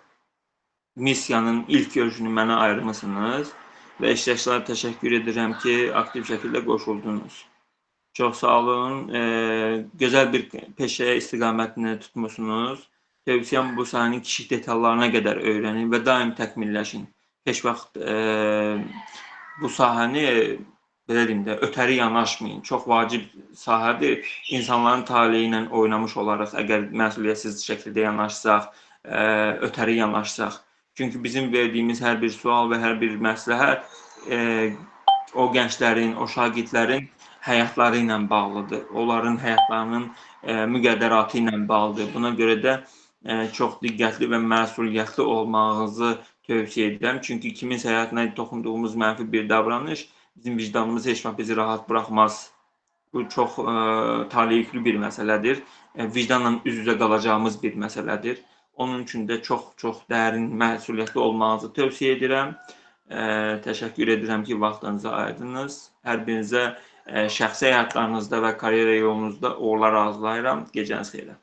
missiyanın ilk görüşünü mənə ayırmısınız və iştirakçılara təşəkkür edirəm ki, aktiv şəkildə qoşuldunuz. Çox sağ olun. Gözəl bir peşəyə istiqamətini tutmuşsunuz. Tövsiyəm bu sahənin kiçik detallarına qədər öyrənin və daim təkmilləşin. Heç vaxt bu sahəni belə deyim də ötəri yanaşmayın. Çox vacib sahədir. İnsanların taleyi ilə oynamış olaraq əgər məsuliyyətsiz şəkildə yanaşsaq, ötəri yanaşsaq, Çünki bizim verdiyimiz hər bir sual və hər bir məsləhət o gənclərin, o şagirdlərin həyatları ilə bağlıdır. Onların həyatlarının müqəddəratı ilə bağlıdır. Buna görə də çox diqqətli və məsuliyyətli olmağınızı tövsiyə edirəm. Çünki kiminsə həyatına toxunduğumuz mənfi bir davranış bizim vicdanımız heç vaxt bizi rahat buraxmaz. Bu çox taleyüklü bir məsələdir. Vicdanla üz-üzə qalacağımız bir məsələdir. Onun üçün də çox dərin məsuliyyətli olmağınızı tövsiyə edirəm. Təşəkkür edirəm ki, vaxtınızı ayırdınız. Hər birinizə şəxsi həyatlarınızda və karyera yolunuzda uğurlar arzulayıram. Gecəniz xeyrə.